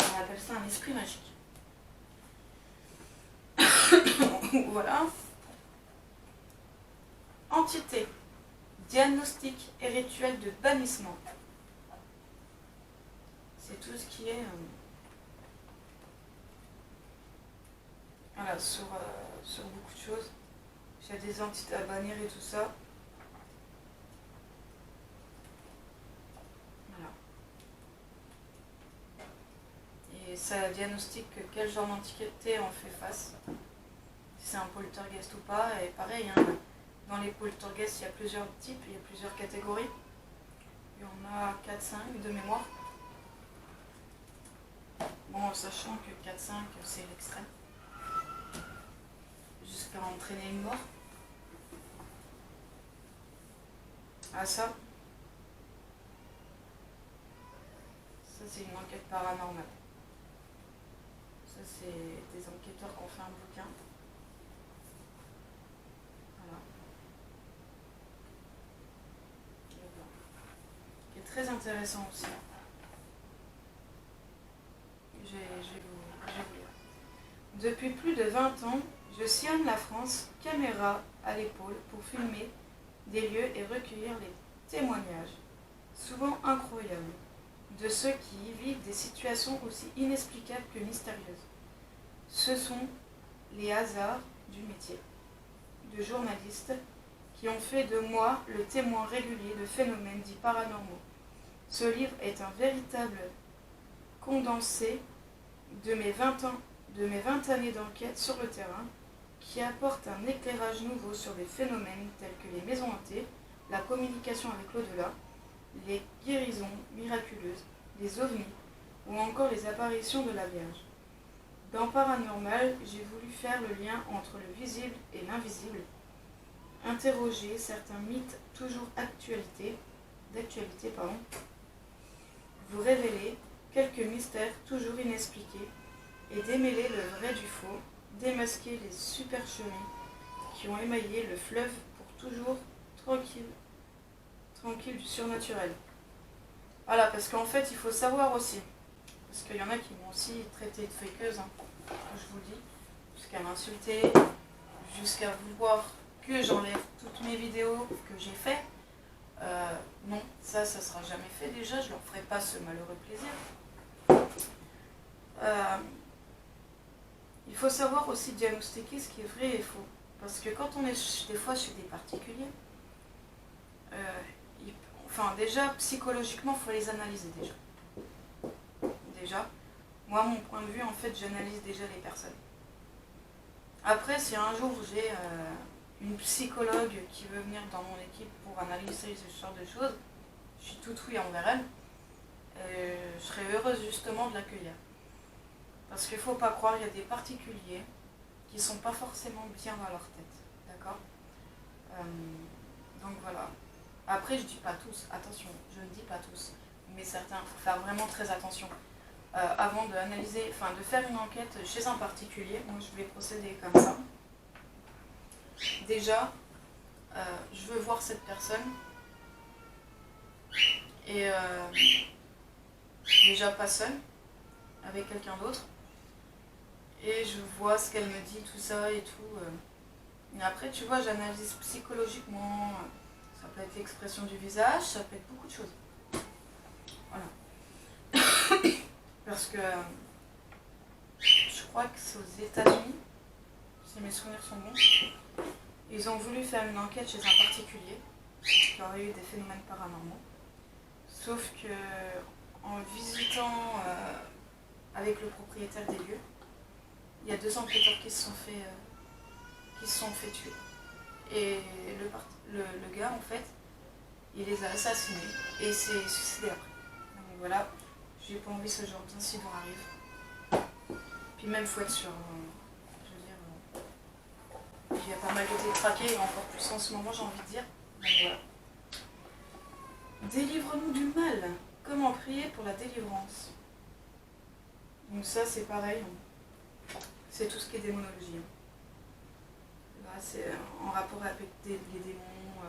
On appelle ça un esprit magique. Voilà. Entité, diagnostic et rituel de bannissement. C'est tout ce qui est voilà, sur beaucoup de choses. Il y a des entités à bannir et tout ça. Et ça diagnostique quel genre d'entité on fait face, si c'est un poltergeist ou pas. Et pareil, hein, dans les poltergeists, il y a plusieurs types, il y a plusieurs catégories. Il y en a 4-5 de mémoire. Bon, sachant que 4-5, c'est l'extrême. Jusqu'à entraîner une mort. Ah ça c'est une enquête paranormale. Ça, c'est des enquêteurs qui ont fait un bouquin. Voilà. Qui est très intéressant aussi. Je vais vous lire. Depuis plus de 20 ans, je sillonne la France, caméra à l'épaule, pour filmer des lieux et recueillir les témoignages, souvent incroyables, de ceux qui y vivent des situations aussi inexplicables que mystérieuses. Ce sont les hasards du métier de journaliste qui ont fait de moi le témoin régulier de phénomènes dits paranormaux. Ce livre est un véritable condensé de mes 20 années d'enquête sur le terrain, qui apporte un éclairage nouveau sur des phénomènes tels que les maisons hantées, la communication avec l'au-delà, les guérisons miraculeuses, les ovnis ou encore les apparitions de la Vierge. Dans Paranormal, j'ai voulu faire le lien entre le visible et l'invisible, interroger certains mythes toujours d'actualité, vous révéler quelques mystères toujours inexpliqués et démêler le vrai du faux, démasquer les supercheries qui ont émaillé le fleuve pour toujours tranquille du surnaturel. Voilà, parce qu'en fait, il faut savoir aussi, parce qu'il y en a qui m'ont aussi traité de fakeuse, hein, je vous le dis, jusqu'à m'insulter, jusqu'à vouloir que j'enlève toutes mes vidéos que j'ai fait. Non, ça sera jamais fait déjà, je leur ferai pas ce malheureux plaisir. Il faut savoir aussi diagnostiquer ce qui est vrai et faux. Parce que quand on est des fois chez des particuliers, déjà, psychologiquement, il faut les analyser déjà. Moi, mon point de vue, en fait, j'analyse déjà les personnes. Après, si un jour j'ai une psychologue qui veut venir dans mon équipe pour analyser ce genre de choses, je suis toute oui envers elle. Je serais heureuse justement de l'accueillir. Parce qu'il ne faut pas croire, il y a des particuliers qui ne sont pas forcément bien dans leur tête. D'accord ? Donc voilà. Après, je ne dis pas tous, attention, je ne dis pas tous, mais certains, il faut faire vraiment très attention. Avant de faire une enquête chez un particulier, moi je vais procéder comme ça. Déjà, je veux voir cette personne et déjà pas seule, avec quelqu'un d'autre, et je vois ce qu'elle me dit, tout ça et tout. Et après, tu vois, j'analyse psychologiquement, ça peut être l'expression du visage, ça peut être beaucoup de choses. Voilà. Parce que je crois que c'est aux États-Unis, si mes souvenirs sont bons, ils ont voulu faire une enquête chez un particulier qui aurait eu des phénomènes paranormaux. Sauf que en visitant avec le propriétaire des lieux, il y a 2 enquêteurs qui se sont fait tuer. Et le gars, en fait, il les a assassinés et s'est suicidé après. Donc voilà, j'ai pas envie que ce genre d'incident arrive. Puis même, faut être sûr. Je veux dire, il y a pas mal été traqué, et encore plus en ce moment, j'ai envie de dire. Donc voilà. Délivre-nous du mal. Comment prier pour la délivrance? Donc ça, c'est pareil. C'est tout ce qui est démonologie. Là, c'est en rapport avec les démons,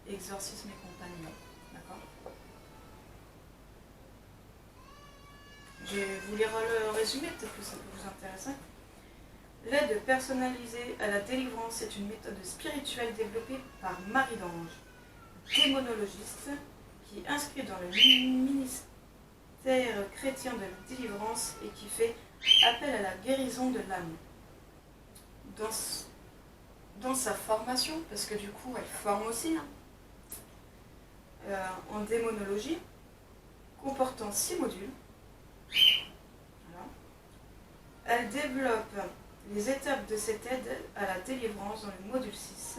exorcisme et compagnie. D'accord? Je vais vous lire le résumé, peut-être que ça peut vous intéresser. L'aide personnalisée à la délivrance est une méthode spirituelle développée par Marie d'Ange, démonologiste, qui inscrit dans le ministère chrétien de la délivrance et qui fait appel à la guérison de l'âme. Dans sa formation, parce que du coup elle forme aussi, en démonologie, comportant 6 modules, voilà, elle développe les étapes de cette aide à la délivrance dans le module 6.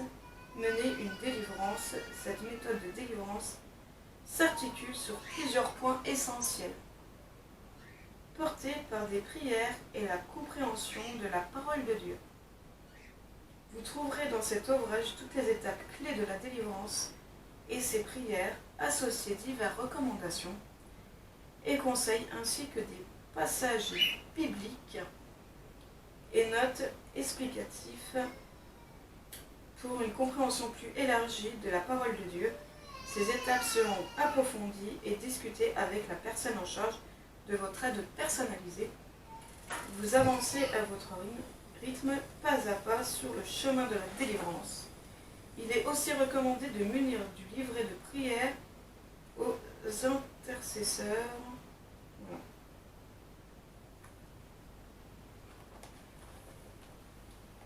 Mener une délivrance, cette méthode de délivrance s'articule sur plusieurs points essentiels, portés par des prières et la compréhension de la parole de Dieu. Vous trouverez dans cet ouvrage toutes les étapes clés de la délivrance et ses prières, associées diverses recommandations et conseils, ainsi que des passages bibliques et notes explicatives pour une compréhension plus élargie de la parole de Dieu. Ces étapes seront approfondies et discutées avec la personne en charge de votre aide personnalisée. Vous avancez à votre rythme, pas à pas, sur le chemin de la délivrance. Il est aussi recommandé de munir du livret de prière aux intercesseurs. Voilà.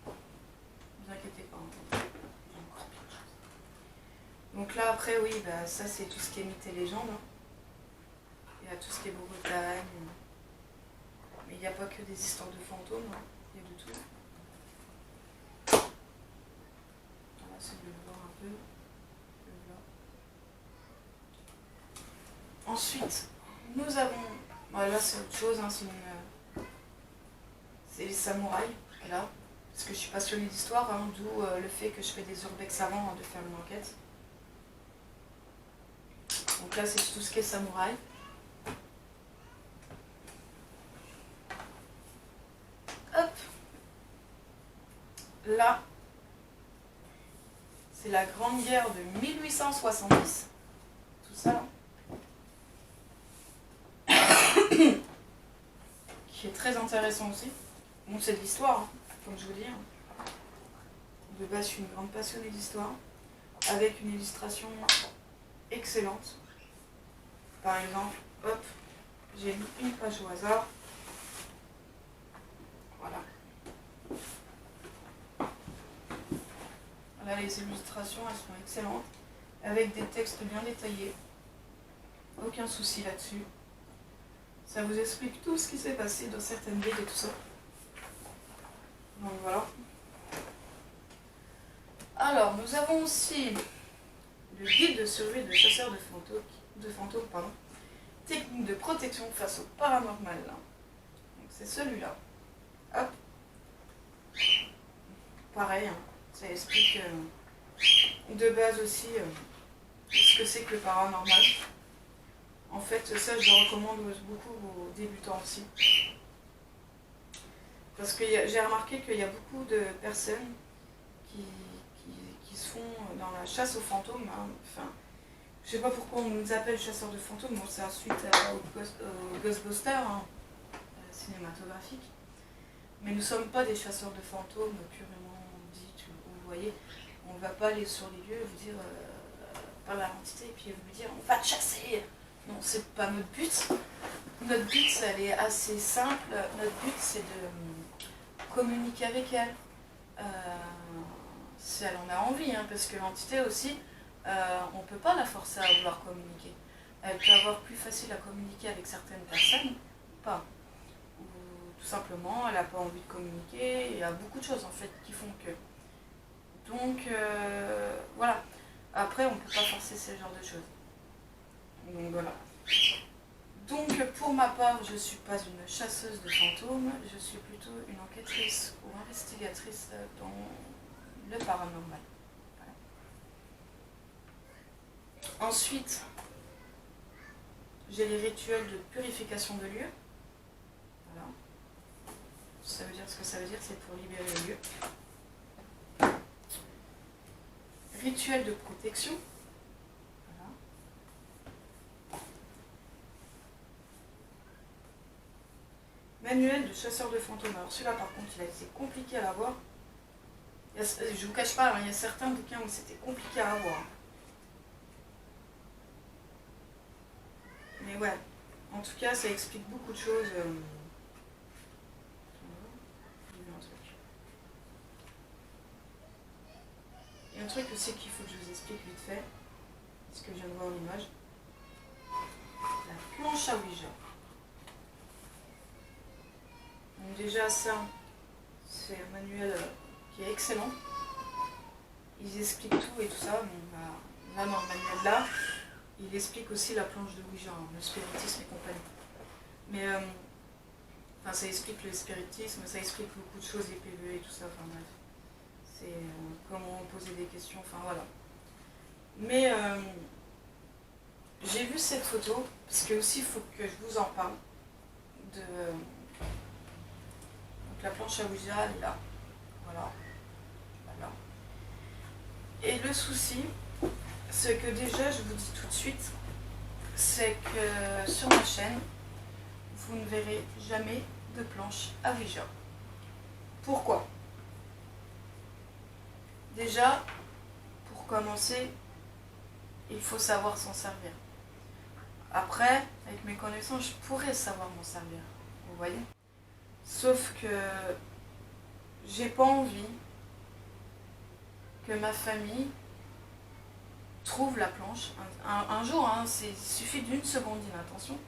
Ne vous inquiétez pas. Donc là, après, oui, bah, ça c'est tout ce qui est mythe et légende. Il y a tout ce qui est Bretagne. Mais il n'y a pas que des histoires de fantômes, il y a de tout. Voilà, c'est de le voir un peu. Ensuite, nous avons... Voilà, c'est autre chose, c'est les samouraïs, là. Parce que je suis passionnée d'histoire, d'où le fait que je fais des urbex avant de faire une enquête. Donc là, c'est tout ce qui est samouraï. Hop. Là, c'est la Grande Guerre de 1870. Tout ça, là. Qui est très intéressant aussi. Bon, c'est de l'histoire, comme je vous dis. De base, je suis une grande passionnée d'histoire, avec une illustration excellente. Par exemple, hop, j'ai mis une page au hasard. Voilà. Voilà, les illustrations, elles sont excellentes, avec des textes bien détaillés. Aucun souci là-dessus. Ça vous explique tout ce qui s'est passé dans certaines villes et tout ça. Donc voilà. Alors, nous avons aussi le guide de survie de chasseurs de fantômes, technique de protection face au paranormal. Donc c'est celui-là. Hop. Pareil, ça explique de base aussi ce que c'est que le paranormal. En fait, ça, je le recommande beaucoup aux débutants aussi. Parce que j'ai remarqué qu'il y a beaucoup de personnes qui qui se font dans la chasse aux fantômes. Hein. Enfin, je sais pas pourquoi on nous appelle chasseurs de fantômes, bon, c'est suite au Ghostbusters hein, cinématographique. Mais nous ne sommes pas des chasseurs de fantômes purement dits, vous voyez. On ne va pas aller sur les lieux et vous dire par l'identité et puis vous dire on va te chasser. Non, c'est pas notre but. Notre but, elle est assez simple. Notre but, c'est de communiquer avec elle. Si elle en a envie, hein, parce que l'entité aussi, on ne peut pas la forcer à vouloir communiquer. Elle peut avoir plus facile à communiquer avec certaines personnes, ou pas. Ou tout simplement, elle n'a pas envie de communiquer. Il y a beaucoup de choses en fait qui font que. Donc, voilà. Après, on ne peut pas forcer ce genre de choses. Donc, voilà. Donc, pour ma part, je ne suis pas une chasseuse de fantômes, je suis plutôt une enquêtrice ou investigatrice dans le paranormal. Voilà. Ensuite, j'ai les rituels de purification de lieux. Voilà. Ça veut dire ce que ça veut dire, c'est pour libérer le lieu. Rituel de protection. Voilà. Manuel de chasseur de fantômes. Alors celui-là par contre, il a été compliqué à l'avoir. Je ne vous cache pas, hein, il y a certains bouquins où c'était compliqué à avoir. Mais ouais, en tout cas, ça explique beaucoup de choses. Il y a un truc aussi qu'il faut que je vous explique vite fait, parce que je viens de voir l'image. La planche à Ouija. Donc déjà ça, c'est un manuel qui est excellent. Ils expliquent tout et tout ça. Bon, bah, là dans le manuel là, il explique aussi la planche de Ouija, hein, le spiritisme et compagnie. Mais enfin, ça explique le spiritisme, ça explique beaucoup de choses, les PV et tout ça, enfin bref. C'est comment poser des questions, enfin voilà. Mais j'ai vu cette photo, parce que aussi il faut que je vous en parle. Donc la planche à Ouija, elle est là. Voilà. Voilà. Et le souci, c'est que déjà, je vous dis tout de suite, c'est que sur ma chaîne, vous ne verrez jamais de planche à Ouija. Pourquoi ? Déjà, pour commencer, il faut savoir s'en servir. Après, avec mes connaissances, je pourrais savoir m'en servir. Vous voyez ? Sauf que j'ai pas envie que ma famille trouve la planche. Un jour, hein, il suffit d'une seconde d'inattention,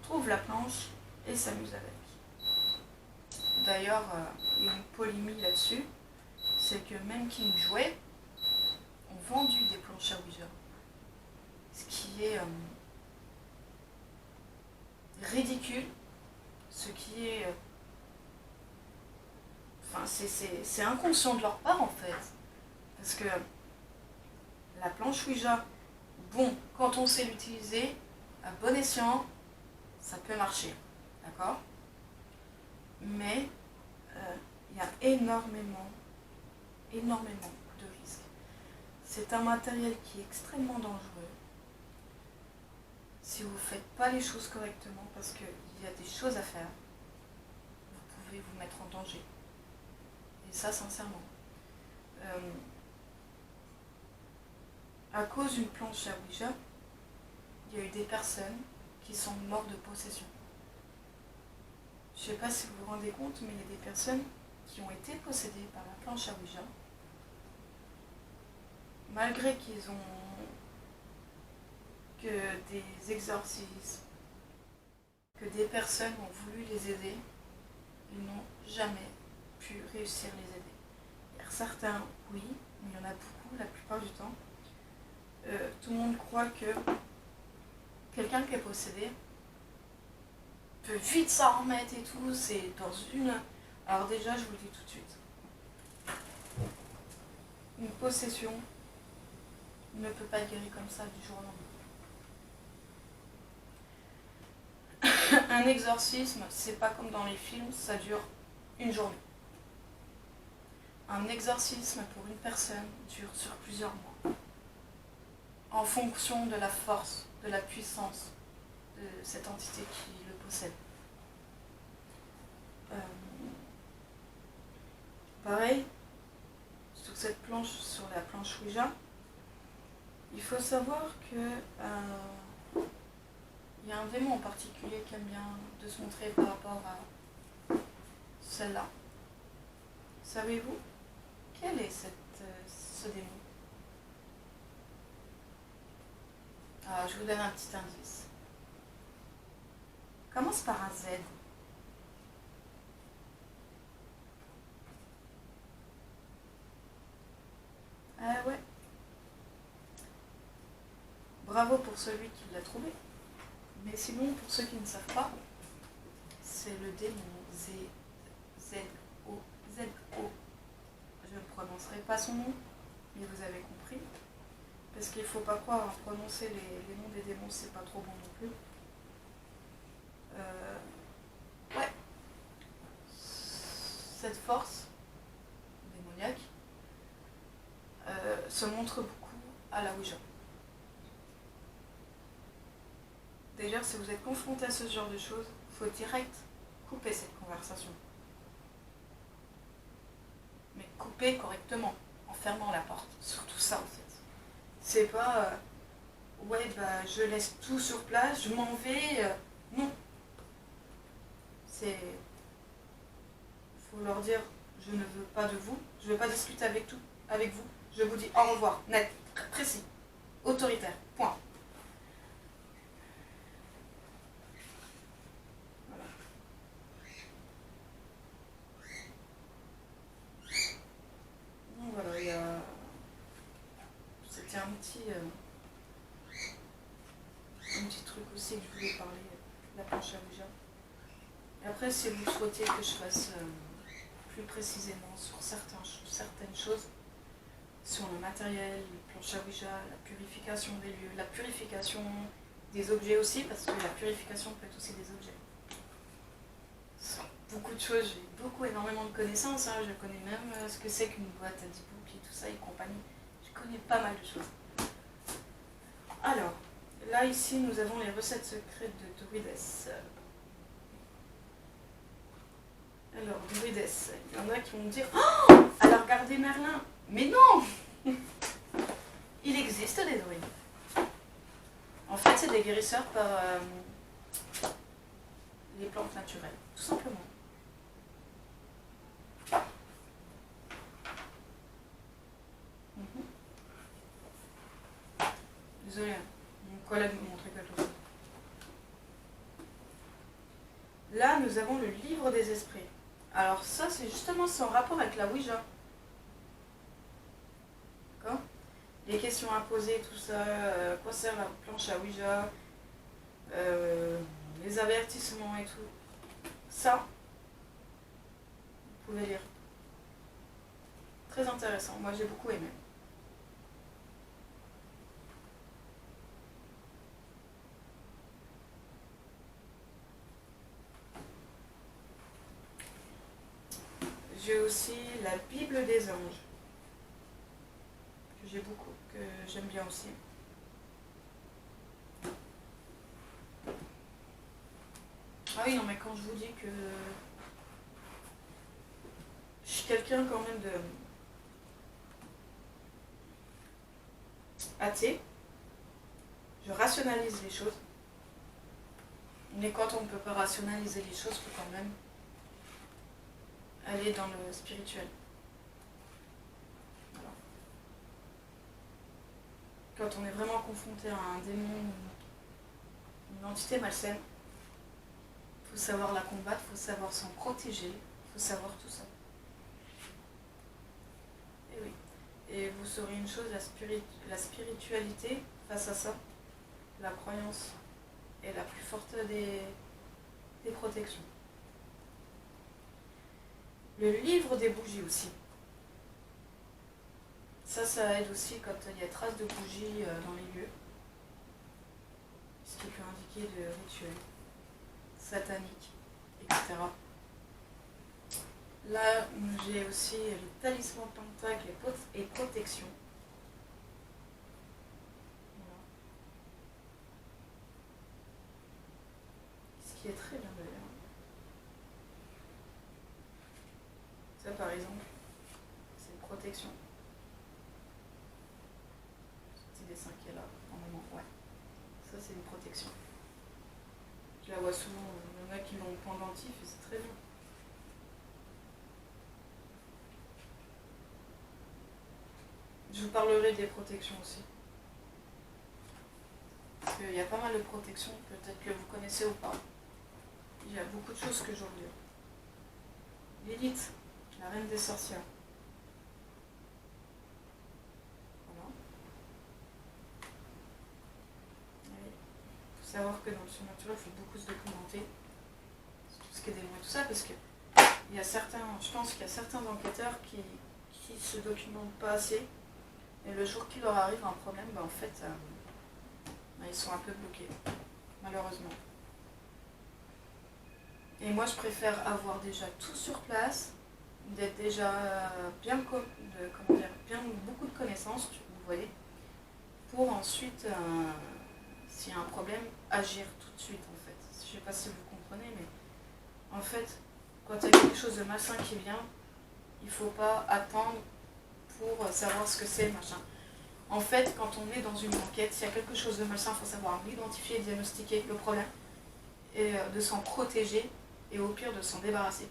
trouve la planche et s'amuse avec. D'ailleurs, il y a une polémique là-dessus, c'est que même King Jouet ont vendu des planches à Ouija. Ce qui est ridicule, ce qui est... Enfin, c'est inconscient de leur part en fait. Parce que la planche Ouija, bon, quand on sait l'utiliser, à bon escient, ça peut marcher. D'accord ? Mais il y a énormément de risques. C'est un matériel qui est extrêmement dangereux. Si vous ne faites pas les choses correctement, parce qu'il y a des choses à faire, vous pouvez vous mettre en danger. Et ça, sincèrement. À cause d'une planche à Ouija, il y a eu des personnes qui sont mortes de possession. Je ne sais pas si vous vous rendez compte, mais il y a des personnes qui ont été possédées par la planche à Ouija, malgré qu'ils ont que des exorcismes, que des personnes ont voulu les aider, ils n'ont jamais pu réussir à les aider. Il y a certains, oui, mais il y en a beaucoup, la plupart du temps. Tout le monde croit que quelqu'un qui est possédé peut vite s'en remettre et tout, c'est dans une... Alors déjà, je vous le dis tout de suite. Une possession ne peut pas être guérie comme ça du jour au lendemain. Un exorcisme, c'est pas comme dans les films, ça dure une journée. un exorcisme pour une personne dure sur plusieurs mois, en fonction de la force, de la puissance de cette entité qui le possède. Pareil, sur cette planche, sur la planche Ouija, il faut savoir que il y a un démon en particulier qui aime bien de se montrer par rapport à celle-là. Savez-vous quel est ce démon? Alors, je vous donne un petit indice. Commence par un Z. Ah ouais. Bravo pour celui qui l'a trouvé. Mais sinon, pour ceux qui ne savent pas, c'est le démon Z-O. Je ne prononcerai pas son nom, mais vous avez compris. Parce qu'il ne faut pas croire à prononcer les noms des démons, c'est pas trop bon non plus. Ouais. Cette force démoniaque se montre beaucoup à la Ouija. D'ailleurs, si vous êtes confronté à ce genre de choses, il faut direct couper cette conversation. Mais couper correctement, en fermant la porte. Surtout ça, en fait. C'est pas ouais, bah, je laisse tout sur place, je m'en vais. Non. C'est. Faut leur dire, je ne veux pas de vous, je ne veux pas discuter avec vous. Je vous dis au revoir, net, précis, autoritaire, point. Voilà. Donc voilà, il y a. C'était un petit truc aussi que je voulais parler, la planche à Ouija. Et après, si vous souhaitez que je fasse plus précisément sur certaines choses, sur le matériel, les planches à Ouija, la purification des lieux, la purification des objets aussi, parce que la purification peut être aussi des objets. Beaucoup de choses, j'ai énormément de connaissances, hein. Je connais même ce que c'est qu'une boîte à 10 boucles et tout ça et compagnie. Je connais pas mal de choses. Alors, là ici nous avons les recettes secrètes de Druides. Alors, Druides, il y en a qui vont me dire oh, elle a regardé Merlin. Mais non. Il existe des druides. En fait, c'est des guérisseurs par les plantes naturelles, tout simplement. Désolée, mon collègue m'a montré quelque chose. Là, nous avons le livre des esprits. Alors ça, c'est justement en rapport avec la Ouija. D'accord ? Les questions à poser, tout ça, quoi sert la planche à Ouija, les avertissements et tout. Ça, vous pouvez lire. Très intéressant, moi j'ai beaucoup aimé. J'ai aussi la Bible des anges, que j'ai beaucoup, que j'aime bien aussi. Ah oui, non, mais quand je vous dis que je suis quelqu'un quand même de athée, je rationalise les choses. Mais quand on ne peut pas rationaliser les choses, il faut quand même aller dans le spirituel. Voilà. Quand on est vraiment confronté à un démon, une entité malsaine, il faut savoir la combattre, il faut savoir s'en protéger, il faut savoir tout ça. Et oui. Et vous saurez une chose, la spiritualité, face à ça, la croyance est la plus forte des protections. Le livre des bougies aussi. Ça aide aussi quand il y a traces de bougies dans les lieux. Ce qui peut indiquer de rituels sataniques, etc. Là, j'ai aussi le talisman pentacle et protection. Voilà. Ce qui est très bien d'ailleurs. Ça, par exemple, c'est une protection. Ce petit dessin qui est là, normalement, ouais. Ça, c'est une protection. Je la vois souvent, il y en a qui l'ont pendentif et c'est très bien. Je vous parlerai des protections aussi. Parce qu'il y a pas mal de protections, peut-être que vous connaissez ou pas. Il y a beaucoup de choses que j'oublie. Lilith, la reine des sorcières. Voilà. Il faut savoir que dans le surnaturel, il faut beaucoup se documenter. Tout ce qui est démon et tout ça, parce que il y a certains, je pense qu'il y a certains enquêteurs qui se documentent pas assez. Et le jour qu'il leur arrive un problème, en fait, ils sont un peu bloqués, malheureusement. Et moi, je préfère avoir déjà tout sur place, d'être déjà bien beaucoup de connaissances, vous voyez, pour ensuite, s'il y a un problème, agir tout de suite, en fait. Je ne sais pas si vous comprenez, mais en fait, quand il y a quelque chose de malsain qui vient, il ne faut pas attendre pour savoir ce que c'est, machin. En fait, quand on est dans une enquête, s'il y a quelque chose de malsain, il faut savoir l'identifier, diagnostiquer le problème, et de s'en protéger, et au pire de s'en débarrasser.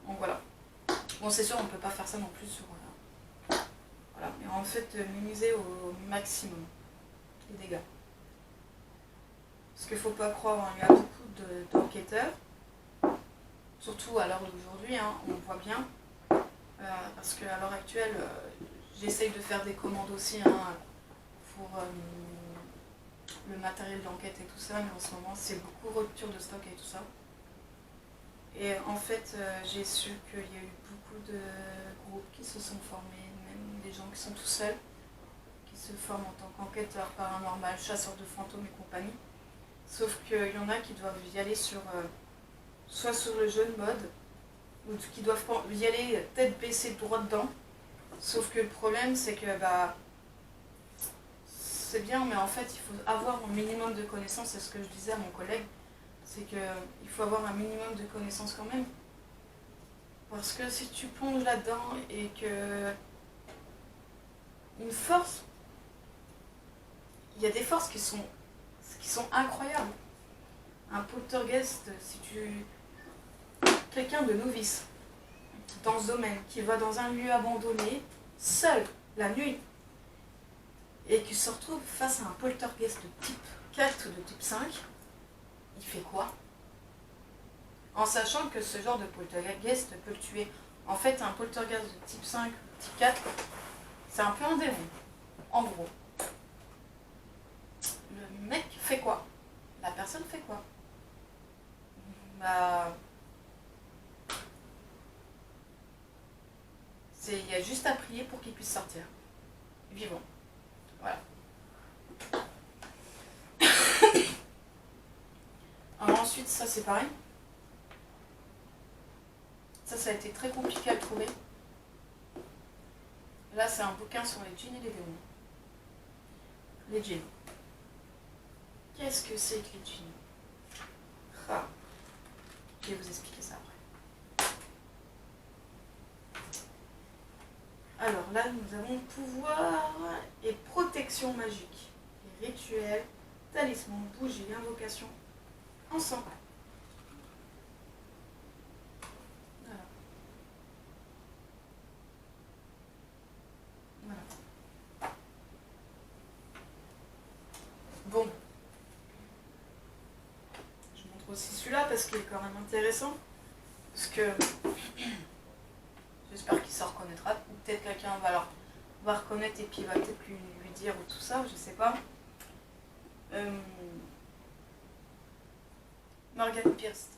Donc voilà. Bon, c'est sûr, on ne peut pas faire ça non plus sur... voilà, mais en fait, minimiser au maximum les dégâts. Parce qu'il ne faut pas croire, il y a beaucoup d'enquêteurs, surtout à l'heure d'aujourd'hui, on voit bien, parce qu'à l'heure actuelle, j'essaye de faire des commandes aussi pour le matériel d'enquête et tout ça, mais en ce moment c'est beaucoup rupture de stock et tout ça. Et en fait, j'ai su qu'il y a eu beaucoup de groupes qui se sont formés, même des gens qui sont tout seuls, qui se forment en tant qu'enquêteurs paranormal, chasseurs de fantômes et compagnie. Sauf qu'il y en a qui doivent y aller soit sur le jeune mode, ou qui doivent y aller tête baissée droit dedans. Sauf que le problème, c'est que c'est bien, mais en fait, il faut avoir un minimum de connaissances. C'est ce que je disais à mon collègue, c'est qu'il faut avoir un minimum de connaissances quand même. Parce que si tu plonges là-dedans et que une force, il y a des forces qui sont incroyables. Un poltergeist, si tu... quelqu'un de novice dans ce domaine, qui va dans un lieu abandonné, seul, la nuit, et qui se retrouve face à un poltergeist de type 4 ou de type 5, il fait quoi? En sachant que ce genre de poltergeist peut le tuer. En fait, un poltergeist de type 5 ou type 4, c'est un peu un démon, en gros. Le mec fait quoi? La personne fait quoi? Il y a juste à prier pour qu'il puisse sortir. Vivant. Voilà. Alors ensuite, ça c'est pareil. Ça a été très compliqué à trouver. Là, c'est un bouquin sur les djinns et les démons. Les djinns. Qu'est-ce que c'est que les djinns? Je vais vous expliquer ça après. Alors là, nous avons pouvoir et protection magique. Les rituels, talismans, bougies, invocations, ensemble. Voilà. Voilà. Bon. Je montre aussi celui-là parce qu'il est quand même intéressant. Parce que j'espère qu'il s'en reconnaîtra. Ou peut-être quelqu'un va reconnaître et puis va peut-être lui dire ou tout ça, je sais pas. Morgan Pierce.